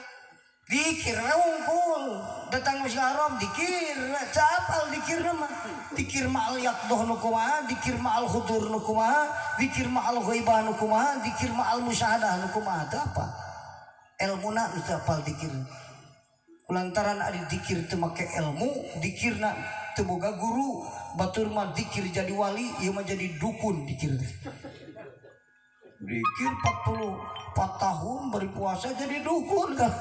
A: Dikir wungkul datang Masjidil Haram dikir, capal dikirna mah. Dikir ma'al yaqdah nu kumaha, dikir ma'al hudur nu kumaha, dikir ma'al ghaibah nu kumaha, dikir ma'al musyahadah nu kumaha. Teu apa? Elmuna nu teu apal dikir. Kulantaran ari dikir teu make ilmu, dikirna teu boga guru, batur mah dikir jadi wali, ieu mah jadi dukun dikir. Dikir 44 tahun beri puasa jadi dukun kan.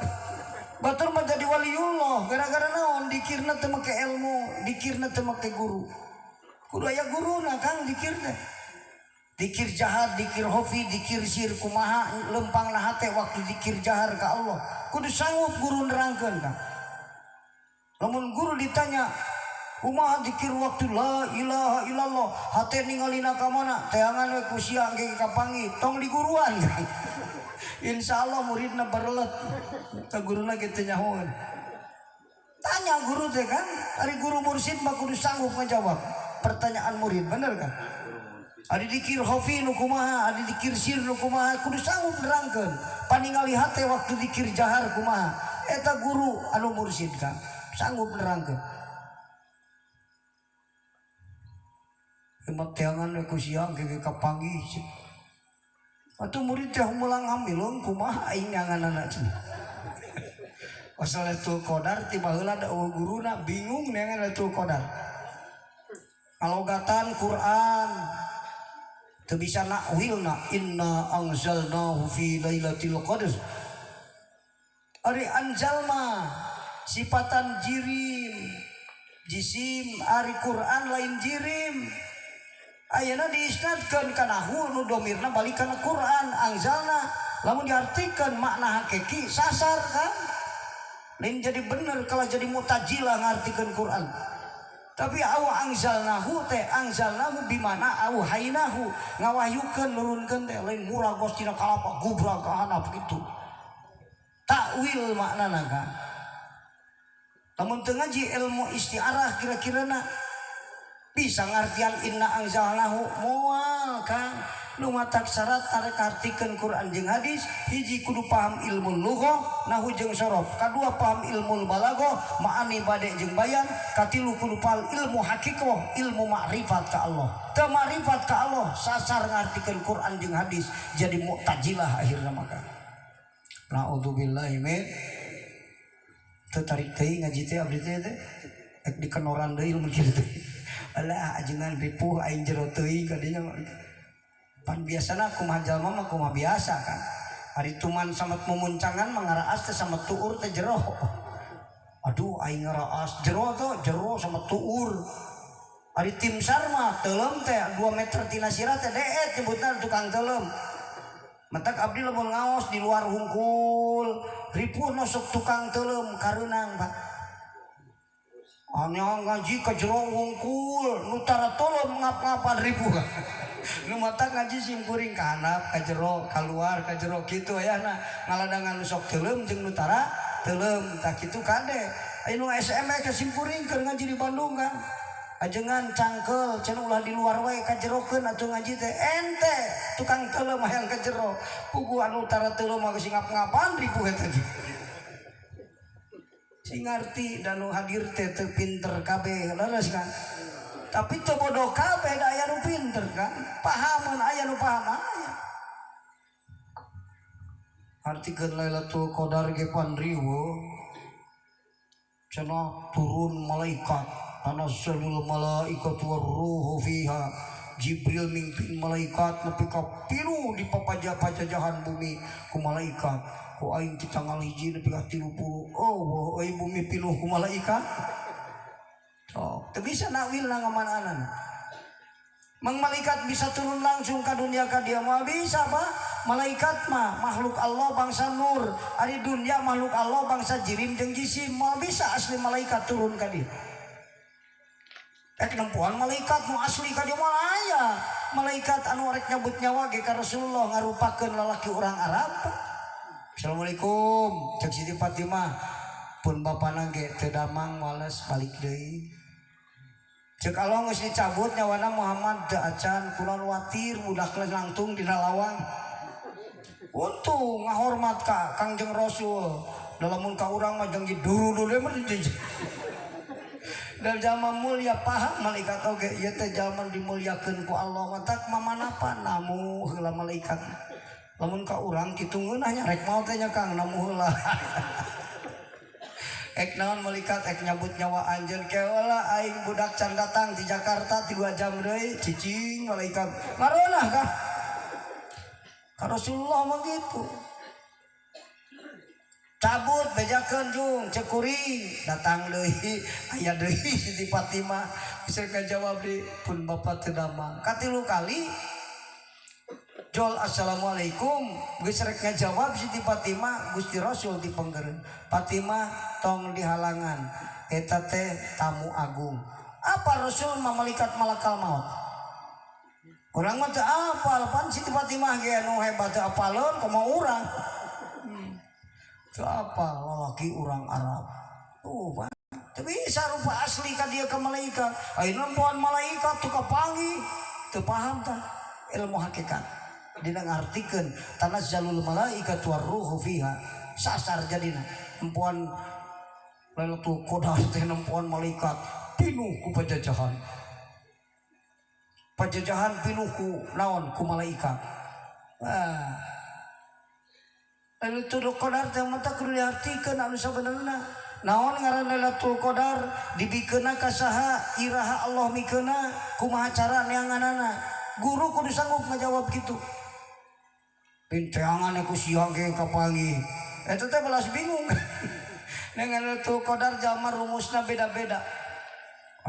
A: Batur mah jadi waliullah gara-gara naon dikirna teu make ilmu, dikirna teu make guru. Kudu aya guruna Kang dikir teh. Dikir jahar, dikir hofi, dikir sir kumaha lempangna hate waktu dikir jahar ka Allah. Kudu sanggup guru nerangkeun Kang. Lamun guru ditanya, "Kumaha dikir waktu la ilaha illallah?" Hate ningalina ka mana? Teangan we ku siang ge kapangi, tong diguruan Kang. Insyaallah muridna berlet. Ka guruna kitu nyahoan. Tanya guru teh kan, ari guru mursyid mah kudu sanggup ngajawab pertanyaan murid, bener kan? Ari dikir hofi nu kumaha, ari dikir sir nu kumaha, kudu sanggup nerangkeun. Paningali hate waktu dikir jahar kumaha. Eta guru anu mursyid kan, sanggup nerangkeun. Hemat teangan we ku siang ge kapanggih. Atuh murid teh mulang hamilung kumaha aing nyanganana cenah. Wasalatul qadar tiba heula da guruna bingung neangan Lailatul Qadar. Kalogatan Quran teu bisa nakwilna inna anzalnahu fi lailatul qadr. Ari anjal mah sifatan jirim, jisim, ari Quran lain jirim. Ayeuna diisnadkeun kana hu nu domirna balik kana Quran anzalna, lamun diartikeun makna hakiki sasar kan. Lain jadi bener kalau jadi mutajilah ngartikeun Quran. Tapi au anzalnahu teh anzalnahu bimana au hainahu ngawahyukeun nurunkeun teh lain muragos tina kalapa gubra ka hanap kitu. Takwil maknana kan. Lamun teu ngaji ilmu istiarah kira-kirana bisa ngartian inna anzalnahu moal kan. Nu matak syarat arek artikeun Quran jeung hadis, hiji kudu paham ilmu lughah nahu jeung sorof, kadua paham ilmu balaghah ma'ani bade jeung bayan, katilu kudu paham ilmu hakikoh, ilmu makrifat ka Allah. Teu makrifat ka Allah sasar ngartikeun Quran jeung hadis jadi mu'tazilah akhirna maka. Naudzubillahi min teu tarik teuing ngaji teh abdi teh ek dikenoran deui mun kitu teh. Alah ajengan ripuh aing jero teuing ka dinya. Pan biasana kumaha jalma mah kumaha biasa kan. Ari tuman samet mumuncangan mangaraas teh sama tuur teh jero. Aduh aing ngaraas jero tuh jero sama tuur. Ari tim SAR mah teulem teh 2 meter tina sirah teh deet nyebutna tukang teulem. Matak abdi lamun ngaos di luar hungkul, ripuh nosok tukang teulem kareunang Pak. Anya ngaji ka jero hungkul, nu tara tolong ngap-ngapan ripuh. Nu mata ngaji sim kuring ka handap ka jero keluar ka jero kitu ayana ngaladangan nu sok teuleum jeung nu tara teuleum tah kitu kade. Anu SMS ka sim kuring keur ngaji di Bandung kan. Ajengan cangkel cenah ulah di luar wae ka jerokeun atuh ngaji teh ente tukang teuleuh mah yang ke jero pugu anu utara teuleuh mah geus ngap-ngapan ribu eta ge sing ngarti dan nu hadir teh teu pinter kabeh leres kan tapi teu bodoh kabeh da aya nu pinter kan pahaman aya nu paham aya artikeun Lailatul Qadar ge panriweuh cenah turun malaikat tanazzalul malaikatu warruhu fiha Jibril mimpin malaikat nepi ka pilu di papaja-pajajahan bumi ku malaikat ku aing ti tanggal 1 nepi ka 30 oh euy bumi pinuh ku malaikat sok teu bisa nawil ngamanaanan mang malaikat bisa turun langsung ke dunia ka dia mah bisa apa malaikat mah makhluk Allah bangsa nur ari dunia makhluk Allah bangsa jirim jeung jisim mah bisa asli malaikat turun ka dia nempuan malaikat nu asli ka dia mah aya malaikat anu rek nyabut nyawa ge ka Rasulullah ngarupakeun lalaki urang Arab. Assalamualaikum cek Siti Fatimah pun bapana ge teu damang males balik deui cek Allah geus dicabut nyawana Muhammad teu acan kulon watir budakna langtung dina lawang untung ngahormat ka Kangjeng Rasul dalamun ka urang mah jeung duru-duru mah dan zaman mulia paham malaikat oge ieu teh zaman dimuliakeun ku Allah matak mamanapan namu heula malaikat lamun ka urang kitu ngeunah nya rek maot teh nya Kang namu heula ek naon malaikat ek nyabut nyawa anjeun keula aing budak can datang di Jakarta 3 jam deui cicing malaikat ngaronah ka Rasulullah mah gitu cabut bejakeun jung cek kuring datang deui aya deui Siti Fatimah bisa ngajawab di pun bapak teu damang katilu kali jol assalamualaikum geus rek ngajawab Siti Fatimah Gusti Rasul dipenggereun Fatimah tong dihalangan eta teh tamu agung apa Rasul mah malaikat malakal maut urang mah teu apal pan Siti Fatimah ge anu hebat teu apaleun kumaha urang apa lalaki orang Arab Pak tapi bisa rupa asli ka dia ke malaikat ayeuna nempuan malaikat teu kapanggih teu paham tah ilmu hakikat dina ngartikeun tanazzalul malaikatu warruhu fiha sasar jadina nempuan Lailatul Qadar teh nempuan malaikat pinuh ku pajajahan pinuh ku naon ku malaikat Lailatul Qadar teh mah kudu diartikeun anu sabenerna naon ngaran Lailatul Qadar dibikeunna ka saha iraha Allah mikeunna kumaha cara neanganana guru kudu sanggup ngajawab kitu pinteangan ku siang ge kapanggih eta teh belas bingung dengan Lailatul Qadar jalma rumusna beda-beda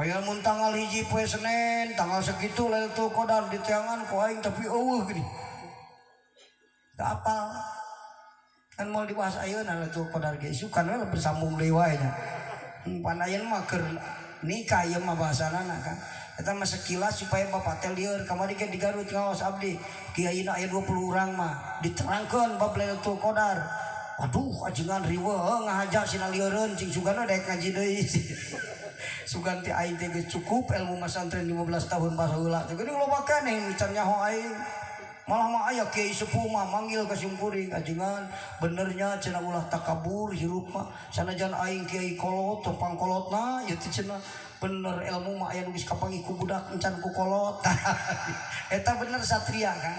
A: aya mun tanggal 1 poe Senin tanggal sakitu Lailatul Qadar diteangan ku aing tapi eueuh gini teu apal kan mau dibahas ayeuna Lailatul Qadar ge isukan we bersambung deui wae nya pan ayeuna mah keur nikah ieu mah bahasanana kan eta mah sekilas supaya bapak teh lieur kamari ge di Garut ngaos abdi kiaina aya 20 urang mah diterangkeun bab Lailatul Qadar aduh ajengan riweuh ngahaja sina lieureun cing sugana daek ngaji deui sugan ti aing teh geus cukup ilmu masantren 15 tahun baheula teh geuning loba keneh can nyaho aing malah mah aya kiai sepuh mah manggil ka simkuring ajengan benernya cenah ulah takabur hirup mah sanajan aing kiai kolot topang kolotna ieu teh cenah bener ilmu mah aya nu geus kapanggih ku budak encan ku kolot eta bener satria kan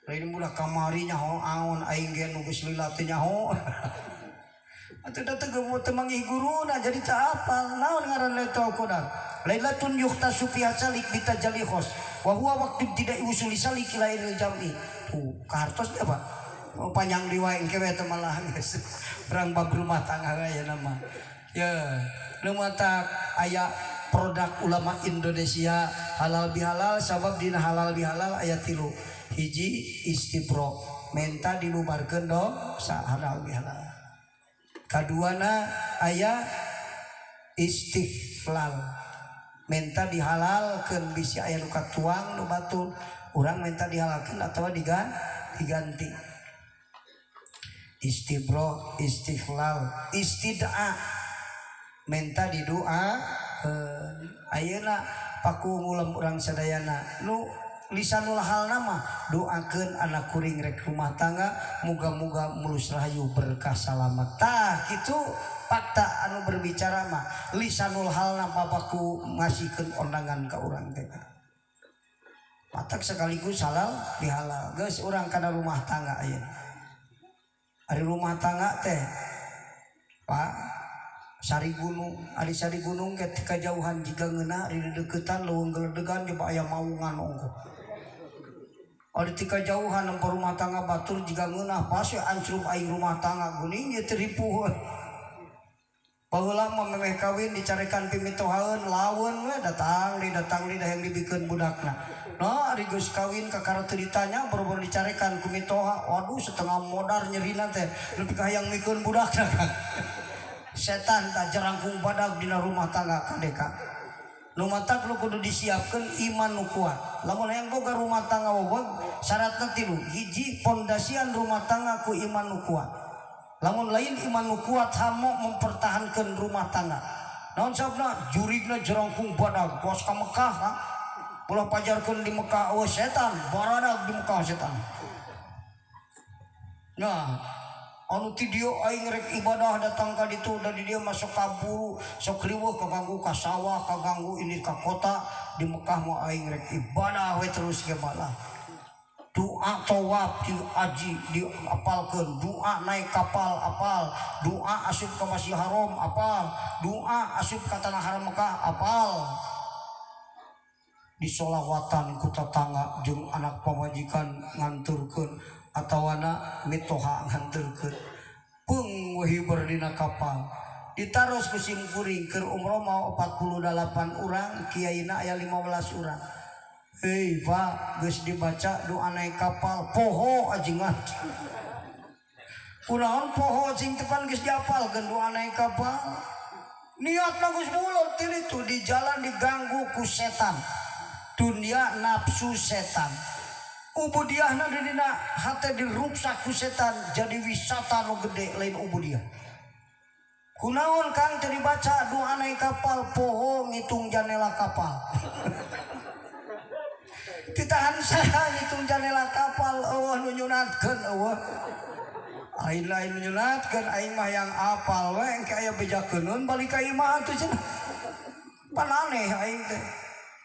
A: lain budak kamari nyaho aon aing ge nu geus lila teh nyaho atuh da teu manggih guruna jadi teu apal naon ngaran Lailatul Qadar Lailatun yuhtasu fiha salik bitajallihos wa huwa waqtu tidak usuli salik ilairil jam'i tuh kartos dia Pak panjang riwayat kewe teh malah geus perang bab rumah tangga aya nama ya nu mata aya produk ulama Indonesia halal bihalal sabab dina halal bihalal aya 3 hiji istibro menta dilubarkeun dosa halal bihalal kaduana aya istihlal menta dihalalkeun bisi aya nu katuang nu batul urang menta dihalalkeun atawa diganti istibro istihlal istid'a menta didoa ayeuna paku ngulam urang sadayana nu lisanul hal nama doakeun anak kuring rek rumah tangga muga-muga mulus rahayu berkah selamat tah kitu fakta anu berbicara mah lisanul halna babaku ngasihkeun ondangan ka urang teh matak sekaligus halal dihalal geus urang kana rumah tangga aya ari rumah tangga teh Pak Sari Gunung, ari Sari Gunung ketika jauhan jika ngeuna di deketan leuweung geledegan coba aya maungan ongko. Ari tika jauhan nempo rumah tangga batur jika ngeunah pas ancrup aing rumah tangga geuning ieu teu ripuh. Baheula mah memeh kawin dicarekan pimitohaeun laweun we datang di daheng dibikeun budakna. No ari geus kawin kakara teu ditanya boro-boro dicarekan ku mitoha, waduh setengah modar nyerina teh nepi ka hayang mikeun budakna kan. Setan tak jerangkung badag dina rumah tangga kadeka nu matak lu kudu disiapkeun iman nu kuat lamun hayang boga rumah tangga weweg syaratna tilu hiji pondasian rumah tangga ku iman nu kuat lamun lain iman nu kuat hamo mempertahankan rumah tangga naon sabna jurigna jerangkung badag bos ka Mekah ha ulah pajarkeun di Mekah setan baradag di Mekah setan nah anu ti dieu aing rek ibadah datang ka ditu dari dia masuk kaburu sok riweuh kaganggu ka sawah kaganggu ini ka kota di Mekah mah aing rek ibadah we terus ge malah doa tawaf di aji diapalkeun doa naik kapal apal doa asup ka Masjidil Haram apal doa asup ka tanah haram Mekah apal disolawatan ku tetangga jeung anak pamajikan nganturkeun atawana mitoha nganturkeun pung wahibur dina kapal ditaros ku sim kuring keur umroh mau 48 urang kiyaina aya 15 urang hei Pak geus dibaca doa naik kapal poho ajingan kunaon poho sing tepan geus diapalkeun doa naik kapal niatna geus bulat itu di jalan diganggu ku setan dunia nafsu setan ubudiahna dina hate diruksak ku setan jadi wisata nu gede lain ubudiah kunaon kang teu dibaca doa naik kapal poho ngitung janela kapal ditahan saha ngitung janela kapal eueuh nu nyunatkeun eueuh aing lain nyunatkeun aing mah yang apal we engke aya bejakeunun balik ka imah atuh cenah pan aneh aing teh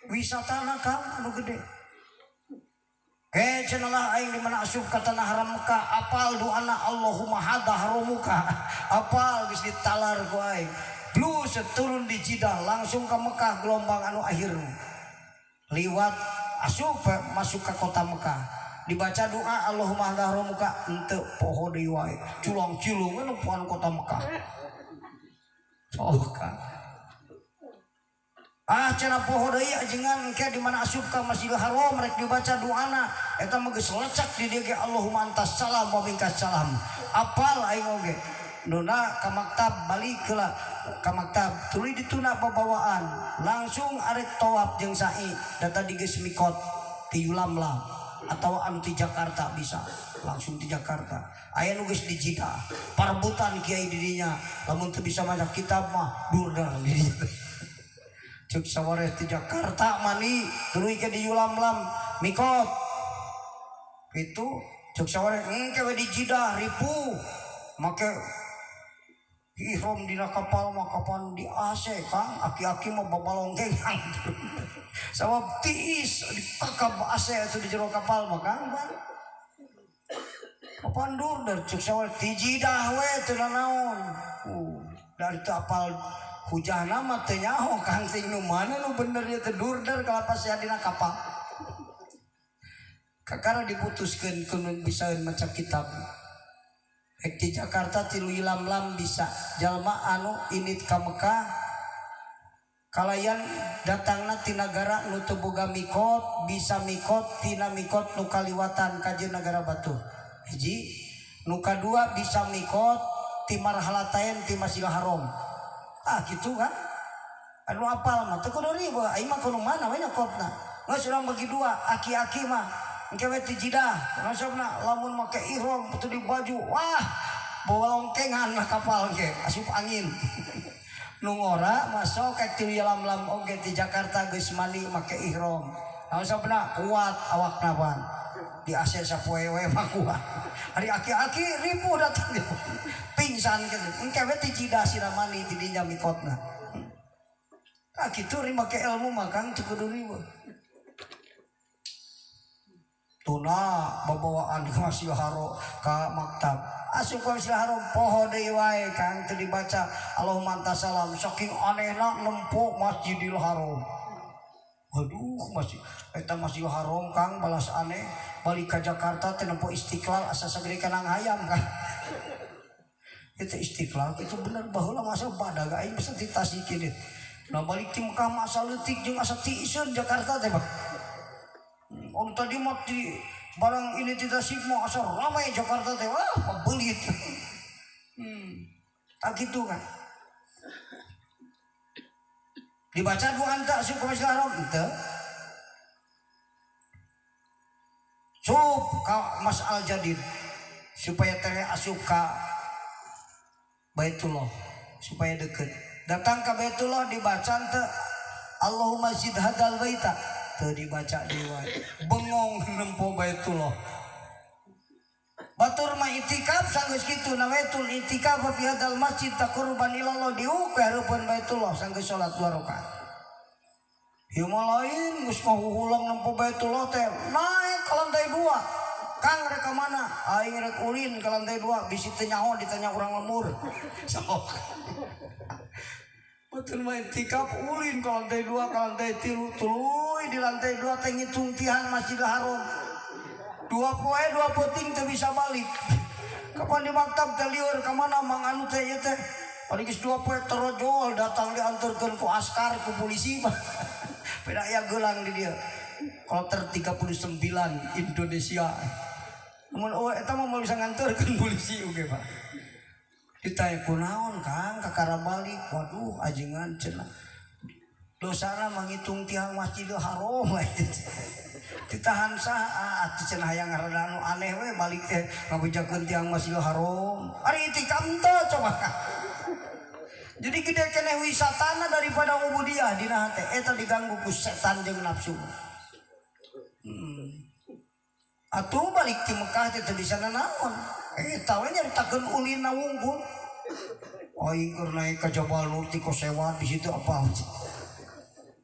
A: wisatana kang anu gede cenalah aing di mana asup ka tanah haram Mekah apal doana Allahumma hadha haramuka apal geus ditalar ku aing blus turun di Jidah langsung ke Mekah gelombang anu akhir liwat asup masuk ke kota Mekah dibaca doa Allahumma hadha haramuka henteu poho deui wae culang cilung anu poan kota Mekah kan cenah poho deui ajengan engke di mana asup ka Masjidil Haram rek dibaca doana eta mah geus lecak di dieu ge Allahumma antas salam wa minkas salam apal aing oge nuna ka maktab balik heula ka maktab tuluy dituna babawaan langsung arek tawaf jeung sa'i data di geus mikot ti Yulamlam atau anu ti Jakarta bisa langsung di Jakarta aya nu geus di Jidah parebutan kiai di dinya lamun teu bisa maca kitab mah durder di dinya cek sawareh di Jakarta mani tuluy ke di Yulamlam mikot itu cek sawareh engke we di Jidah ripu make ihram dina kapal mah kapan di AC Kang aki-aki mah babalongkengan sabab tiis dikakab AC itu di jero kapal mah Kang kapan durder cek sawareh di Jidah we teu naon dari teu apal hujahna mah teu nyaho Kang ting nu mana nu bener ieu teh durder kalapas aya dina kapal kakara diputuskeun keun bisaeun maca kitab rek di Jakarta tilu Yulamlam bisa jalma anu init ka Mekah kalayan datangna ti nagara nu teu boga mikot bisa mikot tina mikot nu kaliwatan ka negara Batu hiji nu kadua bisa mikot ti marhalataen ti Masjidil Haram gitu kan anu apal mah teu kudu riba aing mah kudu mana we nyakotna geus urang bagi dua aki-aki mah engke we ti Jidah nasabna lamun make ihram teu di baju wah bolongkengan lah kapal ge asup angin nu ngora masuk ka ti Yulamlam oge ti Jakarta geus mandi make ihram Sabna kuat awak naban di ACC sapoe we mah kuat. Ari aki-aki ribu datang gitu. Pingsan gitu. Engke we ti cida siramani ti dinya mikotna. Ah kitu ri make ilmu mah Kang teu kudu ribet. Tuna babawaan ka Masjidil Haram ka maktab. Asup ka Masjidil Haram poho deui wae Kang teu dibaca Allahumma anta salam saking anehna nempo Masjidil Haram. Aduh masih eta Masjidil Haram Kang balas aneh balik ka Jakarta teh nempo Istiqlal asa sagede kanang hayam Kang. Itu Istiqlal itu bener baheula masa badag aing bisa ditasikeun. Nah balik ti Mekah masa leutik jeung asa tiiseun Jakarta teh Pak. On tadi mati barang ini tidak sigma asal ramai Jakarta teh wah pebelit. Tak gitu kan. Dibaca doa anta asup ka Masjidil Haram teu. Sup ka Mas Al Jadid supaya teh asup ka Baitullah supaya deket. Datang ke Baitullah dibaca teu Allahumma zid hadal baita teu dibaca dewa bengong nempo Baitullah. Batur mah itikaf sanggeus kitu nawaitul itikaf fi hadal masjid taqarruban ilallah diuk ka hareupeun Baitullah sanggeus salat 2 rakaat. Ieu mah lain geus ngahuhulang nempo Baitullah teh naik ka lantai 2. Kang rek ka mana? Aing rek ulin ka lantai 2 bisi teu nyaho ditanya urang lemur. Sok. Betul main tikap ulin ke lantai 2 ke lantai 3 tuluy di lantai 2 teh ngitung tihan Masjidil Haram 2 poe 2 peting teh bisa balik kapan di maktab teh lieur ka mana mang anu teh ieu teh ari geus 2 poe terojol datang diantarkeun ku askar ku polisi beda aya geulang di dieu kloter 39 Indonesia mun eta mah bisa nganterkeun polisi oge Pak. Ditanya kunaon Kang kakara balik waduh ajengan cenah dosana menghitung tiang Masjidil Haram ditahan saat cenah hayang ngaranna anu aneh we balik teh ngabejakeun tiang Masjidil Haram ari itikam teh coba Kang. Jadi gede keneh wisatana daripada ubudiyah dina teh eta diganggu ku setan jeung nafsu. Atuh balik ti Mekah teh teu bisa naon. Eta we nyaritakeun ulin na wungkul. Aing keur naik ka Jabal Nur ti sewa di situ apa?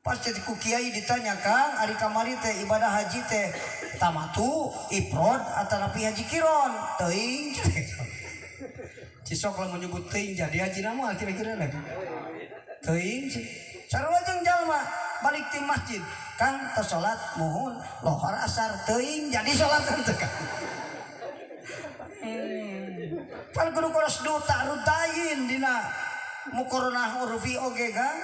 A: Pas teh ku kiai ditanya Kang, ari kamari teh ibadah haji teh tamatu, ifrad atau napi haji kiron? Teuing. Cisok lamun nyebut teuing jadi haji nama kira-kira lagi. Teuing. Sarua jeung jalma balik ti masjid. Kang teu salat muhun lohar asar teuing jadi salat teu Kang. Kan kudu koros duta rudayin dina mukorona urfi oge Kang.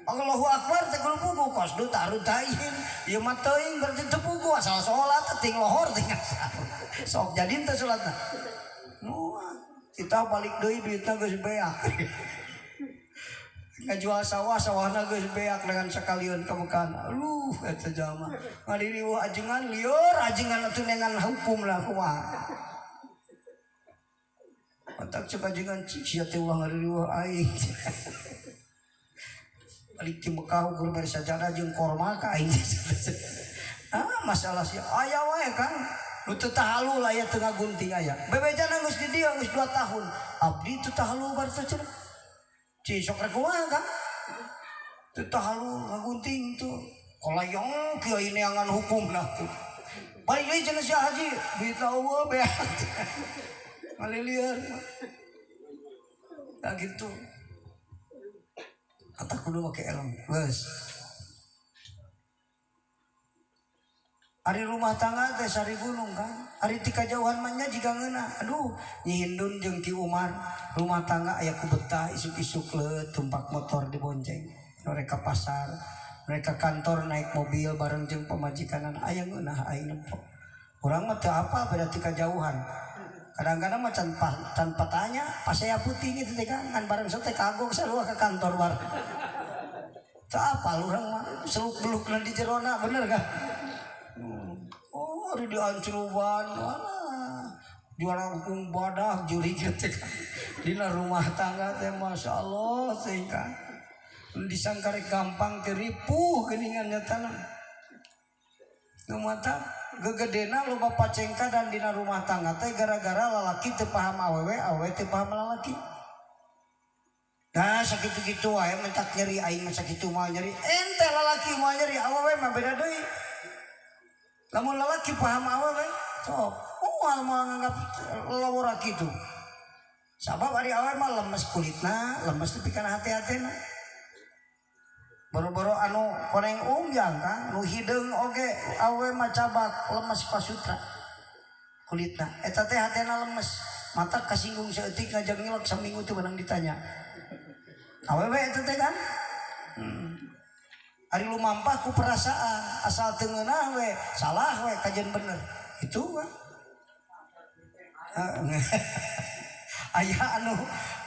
A: Allahu Akbar teh kudu pugu kos duta rudayin. Ieu mah teuing berarti teu pugu asal salat ting lohor ting asar. Sok jadi teu salatna. Moal kita balik deui duitna geus beak. Ngajual sawah-sawahna geus beak dengan sekalian kemekan. Aduh eta jalma. Ngadiriweuh ajengan lieur ajengan atuh nengan hukum lah kumaha. Matak cek ajengan sia teh ulah ngadiriweuh aing. Balik ti Mekah ukur bari sajadah jeung korma ka aing. Masalah sia aya wae Kang. Nu teu tahalu aya teu ngagunting aya. Bebejana geus di dieu geus 2 tahun. Abdi teu tahalu bar teu cenah. Cisok rek kumaha Kang? Teu tahalu ngagunting tuh. Kolayong kieu neangan hukumna tuh. Balik deui cenah si haji, bitahu beak. Malilieur. Nah gitu. Kata kudu make elem. Geus. Ari rumah tangga teh sari gunung Kang. Ari ti kajauhan mah nya jiga ngeuna. Aduh, Nyi Hindun jeung Ki Umar rumah tangga aya ku betah isuk-isuk leut tumpak motor dibonceng. Mereka pasar, mereka kantor naik mobil bareng jeung pamajikanan aya ngeunah aing nempo. Urang mah teu apal beda ti kajauhan. Kadang-kadang mah tanpa tanya pas saya putih gitu teh Kang ngan bareng teh kagok sarua ke kantor bareng. Teu apal urang mah seluk-belukna di jerona bener kan? Oh, di Ancuruban mana? Juara hukum badah juri gitu kan. Dina rumah tangga teh Masya Allah teh Kang. Disangka gampang teripu geningannya tanah. mata gegedena loba pacengka dan dina rumah tangga teh gara-gara lalaki teu paham awewe, awewe teu paham lalaki. Nah sakitu kitu wae mentak nyeri aing mah sakitu mah nyeri. Ente lalaki mah nyeri awewe mah beda deui. Lamun lalaki paham awewe, sok moal mah nganggap lawora kitu. Sabab ari awewe mah lemes kulitna, lemes tapi kana hati-hatina. Boro-boro anu koneng umjang kan nu hideung oge awewe mah cabak lemes pasutra kulitna eta teh hatena lemes mata kasinggung saeutik ngajak ngilek saminggu teh beunang ditanya awewe eta teh kan ari lumampah ku perasaan asal teu ngeunah we salah we kajen bener itu kan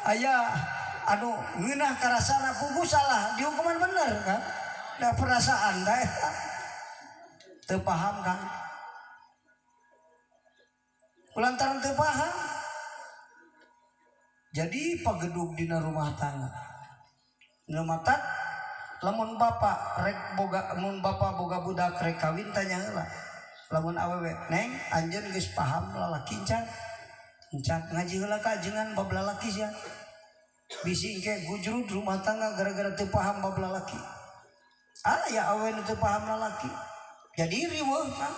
A: aya anu ngeunah karasana pugu salah dihukuman bener kan da perasaan da eta teu paham kan kulantaran teu paham jadi pagedug dina rumah tangga nu matak lamun bapak rek boga mun bapak boga budak rek kawin tanya heula lamun awewe neng anjeun geus paham lalaki can ngaji heula ka ajengan bab lalaki sia bisi engke gujrud rumah tangga gara-gara teu paham bab lalaki. Ya awewe nu teu paham lalaki. Jadi riweuh kan.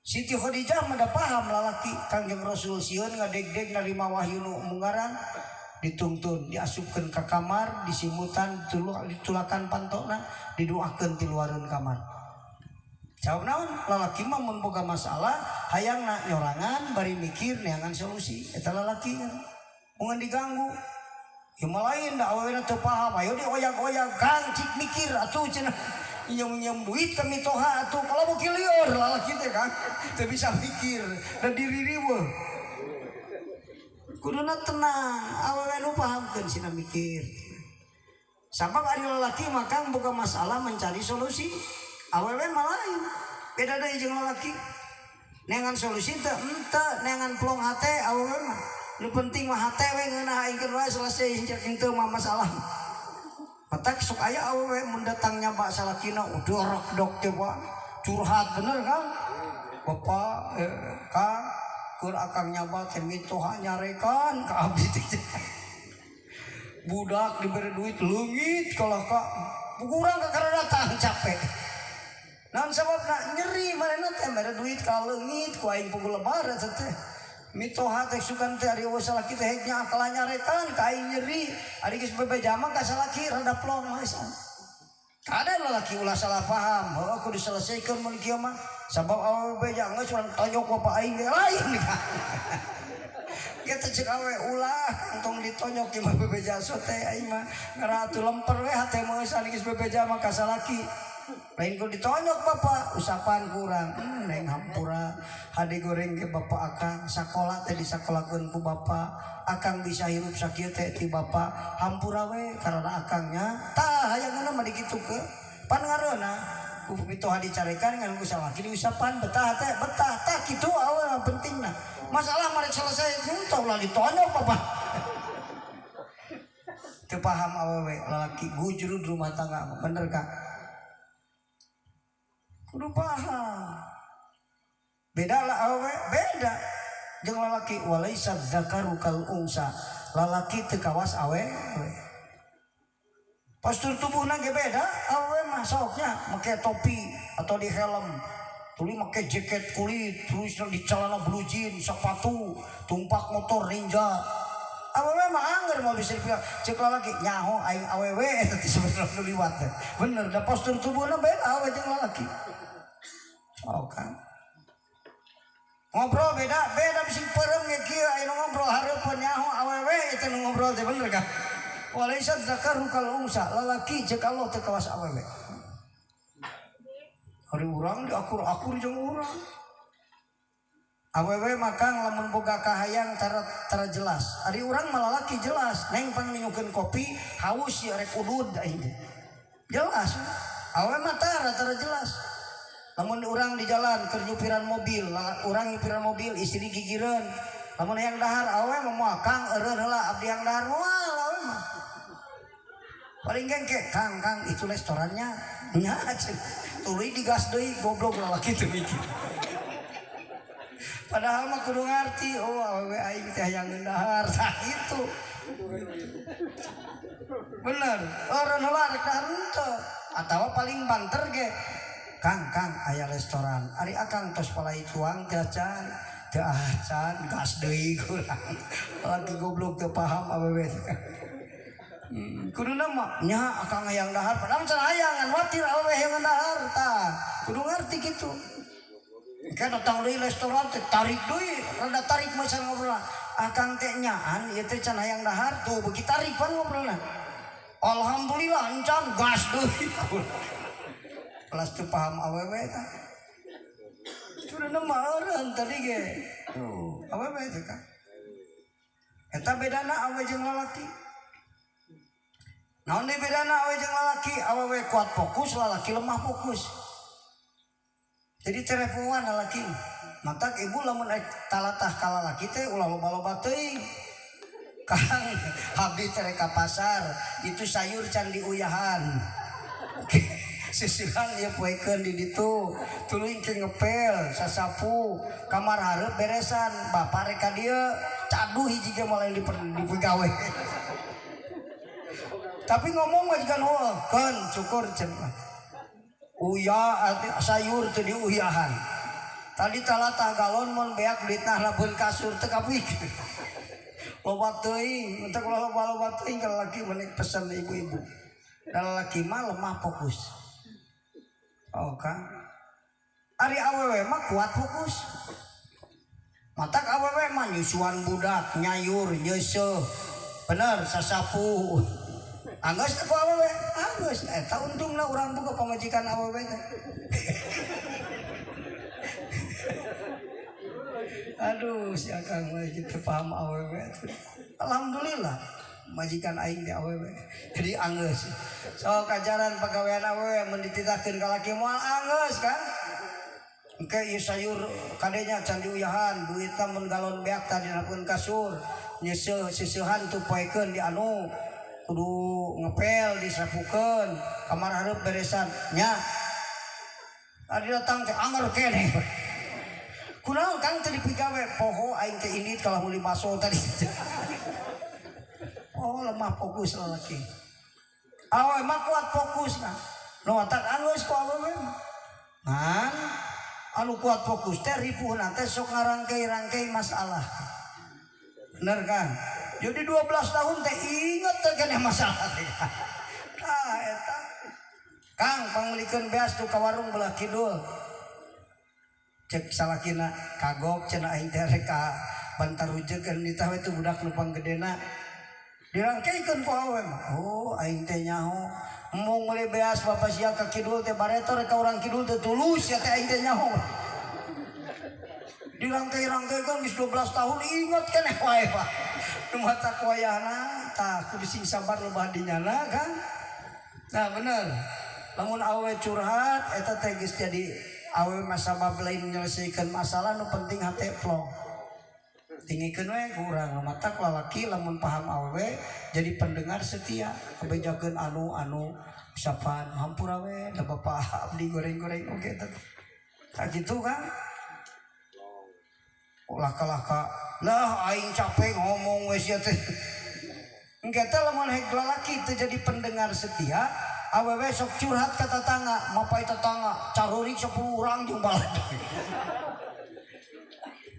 A: Siti Khadijah mah da paham lalaki. Kangjeng Rasul sieun ngadeg-deg narima wahyu nu mungaran dituntun, diasupkeun ka kamar, disimutan ditulakan pantona, didoakeun ti luareun kamar. Jawab naon? Lalaki mah mun boga masalah hayangna nyorangan bari mikir neangan solusi. Eta lalaki kan. Mun diganggu yang lain dah awalnya teu paham ayo dioyak-oyak kang cik mikir atuh cenah nyem duit ka mitoha atuh kalau beuki lieur lalaki teh kan teu bisa mikir da diri riweuh kuduna tenang awewe nu pahamkeun sina mikir sabab ari lalaki mah kang boga masalah mencari solusi awewe mah lain beda deui jeung lalaki neangan solusi teh henteu neangan plong hate awewe mah nu penting mah hate we ngeunah aing wae selesai henteu mah masalah. Matak sok aya awewe mun datang nyaba salakina udah rok dok teh curhat bener kan. Bapak Kang keur akang nyaba teh mitoha nyarekan ka abdi teh. Budak diberi duit leungit kalau ka kurang ka karena datang capek. Naon sababna nyeri manehna teh mere duit ka leungit ku aing pungul lebar eta teh. Mitoha teh sukan teh ari salaki teh heknya akal nyarekan ka aing nyeri ari geus bebeja mah ka salaki rada plong geus kada lalaki ulah salah paham heuh kudu diselesaikeun mun kieu mah sabab awewe bebeja geus urang tonjok bapak aing lain kita cek awe ulah kantong ditonjok ieu mah bebeja so teh aing mah ngaratu lemper we hate mah geus bebeja mah ka salaki lain ku ditonyok bapak usapan kurang neng hampura hade goreng ke bapak akang sakola teh disakolakeun ku bapak akang bisa hirup sakieu teh ti bapak hampura we karena akangnya tah hayangeuna mah dikitukeun pan ngareuna ku mitoha dicarekan ngan ku salaki diusapan betah teh betah tah kitu awe pentingna masalah mari selesai teu ulah ditonyok bapak teu paham awewe lalaki gujrud rumah tangga bener kan kudu paham beda lah awewe beda jeung lalaki walaisa zakaru kal unsa lalaki teu kawas awewe postur tubuhna ge beda awewe mah soknya make topi atau di helm tuluy make jaket kulit terus di celana blue jeans sepatu tumpak motor ninja awewe mah angger mau bisa dibilang cek lalaki nyaho aing awewe eta teh sebenarnya nu liwat bener da postur tubuhna beda awewe jeung lalaki. Oh kan ngobrol beda bisa perem ge kieu aya ngobrol hareupeun nyaho awewe eta nu ngobrol teh bener kan walaisa zakaru kal unsa lalaki cek Allah teu kawas awewe ari urang diakur-akur jeung urang awewe makang lamun boga kahayang tara jelas ari urang mah lalaki jelas neng pangingukeun kopi haus ya rek udud aing jelas awewe mah tara jelas lamun urang di jalan keur nyupiran mobil urang nyupiran mobil istri gigireun lamun yang dahar awewe mah moal kang eureun heula abdi yang dahar moal awewe mah paling gengke kang itu restorannya nya tuluy digas deui goblok lalaki teu mikir. Padahal mah kudu ngarti, oh awewe aing teh hayang ngeundahar tah itu. Bener, orang luar dahar henteu atawa paling banter ge. Kang aya restoran, ari akang tos palai tuang teh can. Teu can gas deui kurang. Lagi goblok teu paham awewe. Kudu nama nya akang hayang dahar padahal can hayangan watir awewe hayang dahar tah. Kudu ngarti kitu. Kan datang deui restoran teh tarik deui, rada tarik meusan ngobrolna. Akang teh nyaan ieu teh can hayang dahar tuh beuki tarik pan ngobrolna. Alhamdulillah encan gas deui. Kelas teu paham awewe tah. Sudah nama eureun tadi ge. Awewe teh kan. Eta bedana awewe jeung lalaki. Naon deui bedana awewe jeung lalaki? Awewe kuat fokus, lalaki lemah fokus. Jadi terepoan lalaki. Matak ibu lamun talatah ka lalaki teh ulah loba-loba teuing. Kang habis tere ka pasar, itu sayur can diuyahan. Sisihan ieu poekeun di ditu, tuluy ke ngepel, sasapu, kamar hareup beresan, bapak rek ka dieu, caduh hiji ge mulai dipegawe. Tapi ngomong mah jigan heueuh, keun syukur cenah. Uya sayur teu diuyahan. Tadi talatah galon mun beak duitna labeun kasur teu kapikir. Loba teuing, entek loba teuing ka lalaki menik pesen ibu-ibu. Dan lalaki mah lemah fokus. Oh kan. Ari awewe mah kuat fokus. Matak awewe mah nyusuan budak, nyayur, nyeuseuh. Bener sasapu. Anggeus teh ku awewe, anggeus eta untungna urang boga pamajikan awewe teh. Aduh si akang mah kitu paham awewe. Alhamdulillah majikan aing teh awewe. Jadi anggeus. So kajaran pagawean awewe mun dititahkeun ka laki moal anggeus kan. Engke ieu sayur kadenya can diuyahan, duitna mun galon beak tadi dinapeun kasur. Nyeuseum sisihan tu poekeun di anu kudu ngepel disapukeun, kamar hareup beresan nya. Ari datang teh anger keneh. Kunaon Kang teh dipigawe poho aing teh indit kalau meuli baso tadi. Oh lemah fokus lalaki. Awewe mah kuat fokus nah. Nu matak anggeus ku awewe mah. Ngan anu kuat fokus teh ripuhna teh sok ngarangkei-rangkei masalah. Bener kan? Jadi 12 tahun teh inget teh keneh masalah teh. Ah eta. Kang panglikeun beas tu ka warung belah kidul. Cek salakina kagok cenah aing teh rek ka bantarujekeun ditah we tu budak nu panggedena. Dirangkeikeun ku awewe mah. Oh aing teh nyaho. Mung meuli beas bapa sia ka kidul teh bareto rek ka urang kidul teh tulus ya teh aing teh nyaho. Dirangkei-rangkeikeun geus 12 tahun inget keneh wae Pak. Nu matak wayahna tah kudu sing sabar lobah dinyana kan. Nah bener. Lamun awewe curhat eta teh geus jadi awewe masabab lain menyelesaikan masalah nu penting hate plong. Tingikeun we kurang matak lalaki lamun paham awewe jadi pendengar setia kabejakeun anu usapan hampura we da bapak abdi goreng-goreng oge teh. Tak gitu kan? Laka-laka lah aing capek ngomong we sia teh. Engke teh lamun lalaki teu jadi pendengar setia awewe sok curhat ka tetangga, mapai tetangga carurik 10 urang jeung balad.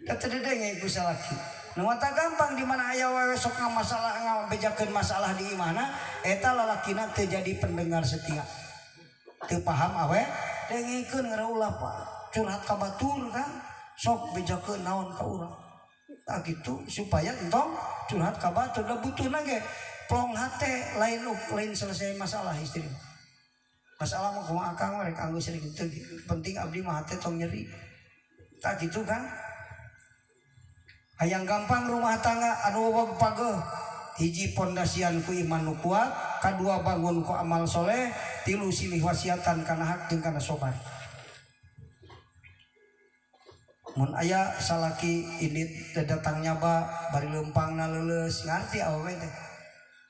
A: Da teu dedenge ku salaki. Nu mata gampang di mana aya awewe sok ngamasalah ngabejakeun masalah di imana eta lalakina teu jadi pendengar setia. Teu paham awewe dengekeun ngareulah Pak. Curhat ka batur kan. Sok bejakeun naon ka urang. Tah gitu supaya entong curhat ka batur da butuhna ge plong hate lain selesai masalah istri. Masalah mah kumaha akang rek anggeus sering teu penting abdi mah hate tong nyeri. Tak gitu kan? Hayang gampang rumah tangga anu weweg pageuh. Hiji pondasian ku iman nu kuat, kadua bangun ku amal soleh, tilu silih wasiatan kana hak jeung kana sobar. Mun aya salaki indit datang nyaba bari leumpangna leuleus ngarti awewe teh.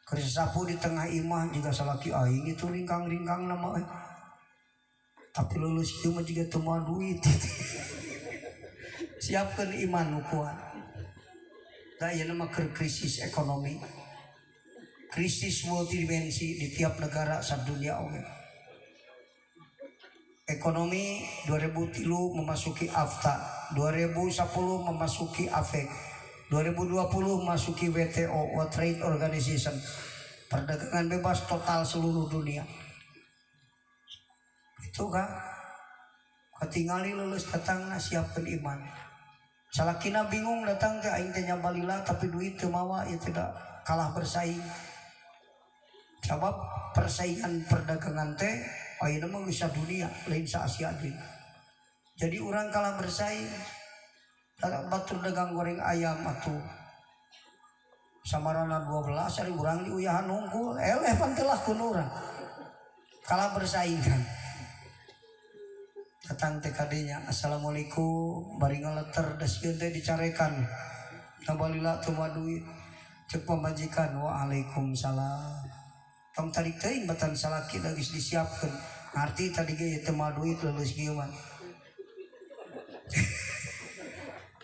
A: Keur sapu di tengah imah juga salaki aing itu ringkang-ringkang nama tapi lulus kieu mah juga teu moal duit. Siapkeun iman nu kuat. Da ieu mah keur krisis ekonomi. Krisis multidimensi di tiap negara sadunia oge. Ekonomi 2003 memasuki AFTA, 2010 memasuki APEC, 2020 memasuki WTO, World Trade Organization. Perdagangan bebas total seluruh dunia. Itu kan ketinggali lulus datang siapkan iman. Salakina bingung datang ke aing teh nyabalila tapi duit teu mawa ya tidak kalah bersaing. Sebab persaingan perdagangan teh ayeuna mah geus sadunia lain sa Asia deui. Jadi orang kalah bersaing. Batur dagang goreng ayam atuh. Samarana 12 ari urang diuyahan unggul, eleh pantelah kun urang. Kalah bersaing kan. Datang TKD-nya, assalamualaikum, bari ngaleter deskeun teh dicarekan. Nabalila teu moal duit. Cek pamajikan, waalaikumsalam. Tong tarik teuing batan salaki geus disiapkeun. Arti tadi ge teu moal duit lulus kieu mah.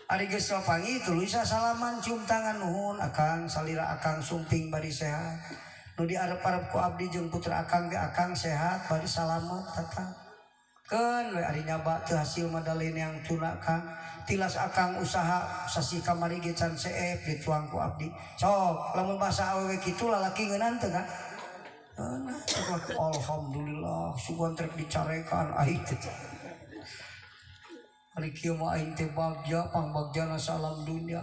A: Ari geus wapangi tuluy salaman cium tangan nuhun akang salira akang sumping bari sehat. Nu diarep-arep ku abdi jeung putra akang ge akang sehat bari salamet tatang. Keun we ari nyaba teu hasil madalen yang tuna kang. Tilas akang usaha sasi kamari ge can seep dituang ku abdi. Sok lamun bahasa awewe kitu lalaki ngeunan teu kan? Alhamdulillah sugan trek dicarekan ai teh. Ari kieu mah aing teh bagja pangbagjana salam dunia.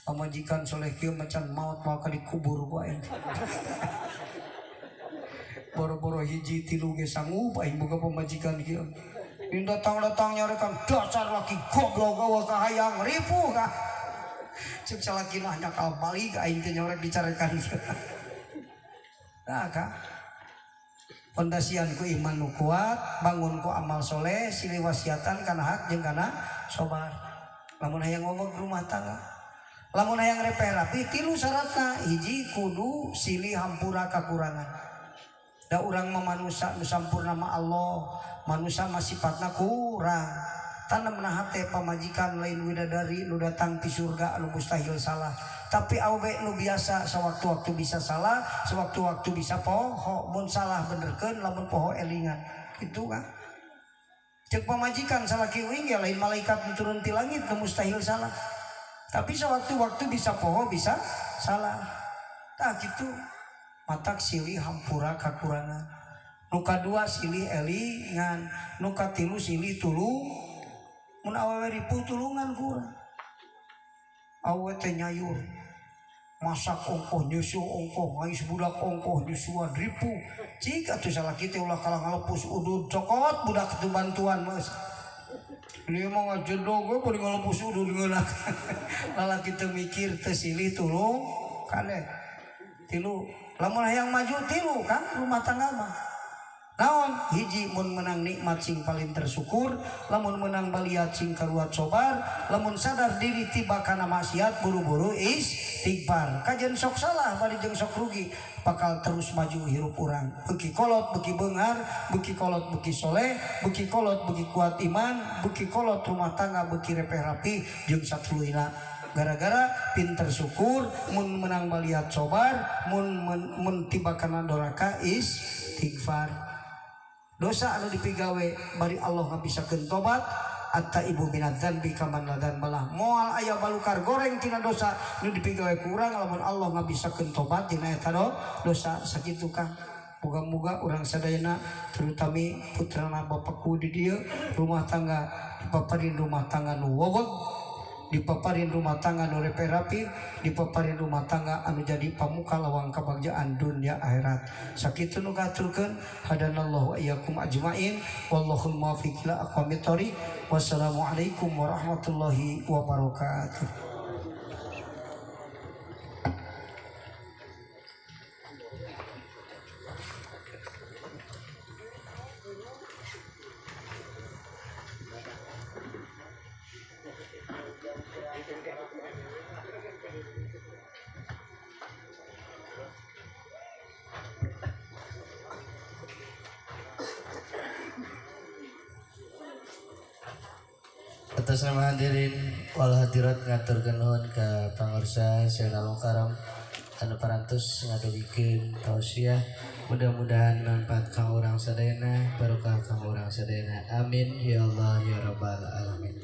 A: Pamajikan soleh kieu macan maot moal ka dikubur ku aing. Boro-boro hiji tilu ge sanggup aing boga pamajikan kieu. Ini datang-datang nyarekan dasar laki goblok eueuh kahayang ripuh kah. Cek salakina nyakal balik aing teh nyorek dicarekan. Nah kah pondasian ku iman nu kuat, bangun ku amal soleh, silih wasiatan kana hak jeung kana sobar. Lamun hayang ngomong rumah tangga, lamun hayang repeh rapi, tilu syaratna. Hiji kudu silih hampura kakurangan. Da urang mah manusia nu sampurna mah Allah, manusia mah sifatna kurang. Tanamna hate pamajikan lain widadari nu datang ti surga anu mustahil salah. Tapi awe nu biasa sewaktu-waktu bisa salah, sewaktu-waktu bisa poho. Mun salah benerkeun, lamun poho elingan. Gitu kan. Cek pamajikan salaki uing ya lain malaikat nu turun ti langit nu mustahil salah. Tapi sewaktu-waktu bisa poho, bisa salah. Tah gitu. Matak silih hampura kakurangan. Nu kadua silih elingan, nu katilu silih tulung. Mun awewe ripuh tulungan kurang. Awewe teh nyayur. Masak ongkoh nyusu ongkoh ngais budak ongkoh nyusuan ripuh. Cik atuh salaki teh ulah kalah ngalepus udud cokot budak teu bantuan mas. Ini mah ngajedog we bari ngalepus udud ngeunak. Lalaki teu mikir teu silih tulung kane. Tilu lamun hayang maju tilu kan rumah tangga mah. Naon hiji mun menang nikmat sing paling tersyukur, lamun menang baliat sing karuat sobar, lamun sadar diri tiba kana maksiat buru-buru istighfar. Kajian sok salah bari jeung sok rugi, bakal terus maju hirup urang. Beuki kolot beuki beungar, beuki kolot beuki soleh, beuki kolot beuki kuat iman, beuki kolot rumah tangga beuki repeh rapi jeung satuluina. Gara-gara pinter syukur, mun menang baliat sobar, mun tiba kana doraka istighfar. Dosa anu dipigawe bari Allah ngabisakeun tobat atta ibu minadzan bi kaman ladan balah moal aya balukar goreng tina dosa nu dipigawe ku urang lamun Allah ngabisakeun tobat dina eta dosa sakitu kang. Moga-moga urang sadayana terutami putrana bapakku di dieu rumah tangga dipaparin rumah tangga nu weweg, dipaparin rumah tangga nu repeh rapi, dipaparin rumah tangga anu jadi pamuka lawang kabagjaan dunia akhirat. Sakitu nu katurkeun hadanallahu wa iyyakum ajmain wallahul muwaffiq ila aqwamit thoriq. Wassalamualaikum warahmatullahi wabarakatuh.
B: atas nama hadirin wal hadirat ngaturkeun nuhun ka pangursa Syekh Karam anu parantos ngadugikeun tausiah. Mudah-mudahan manfaat kang urang sadayana barokah kang urang sadayana. Amin ya Allah ya rabbal alamin.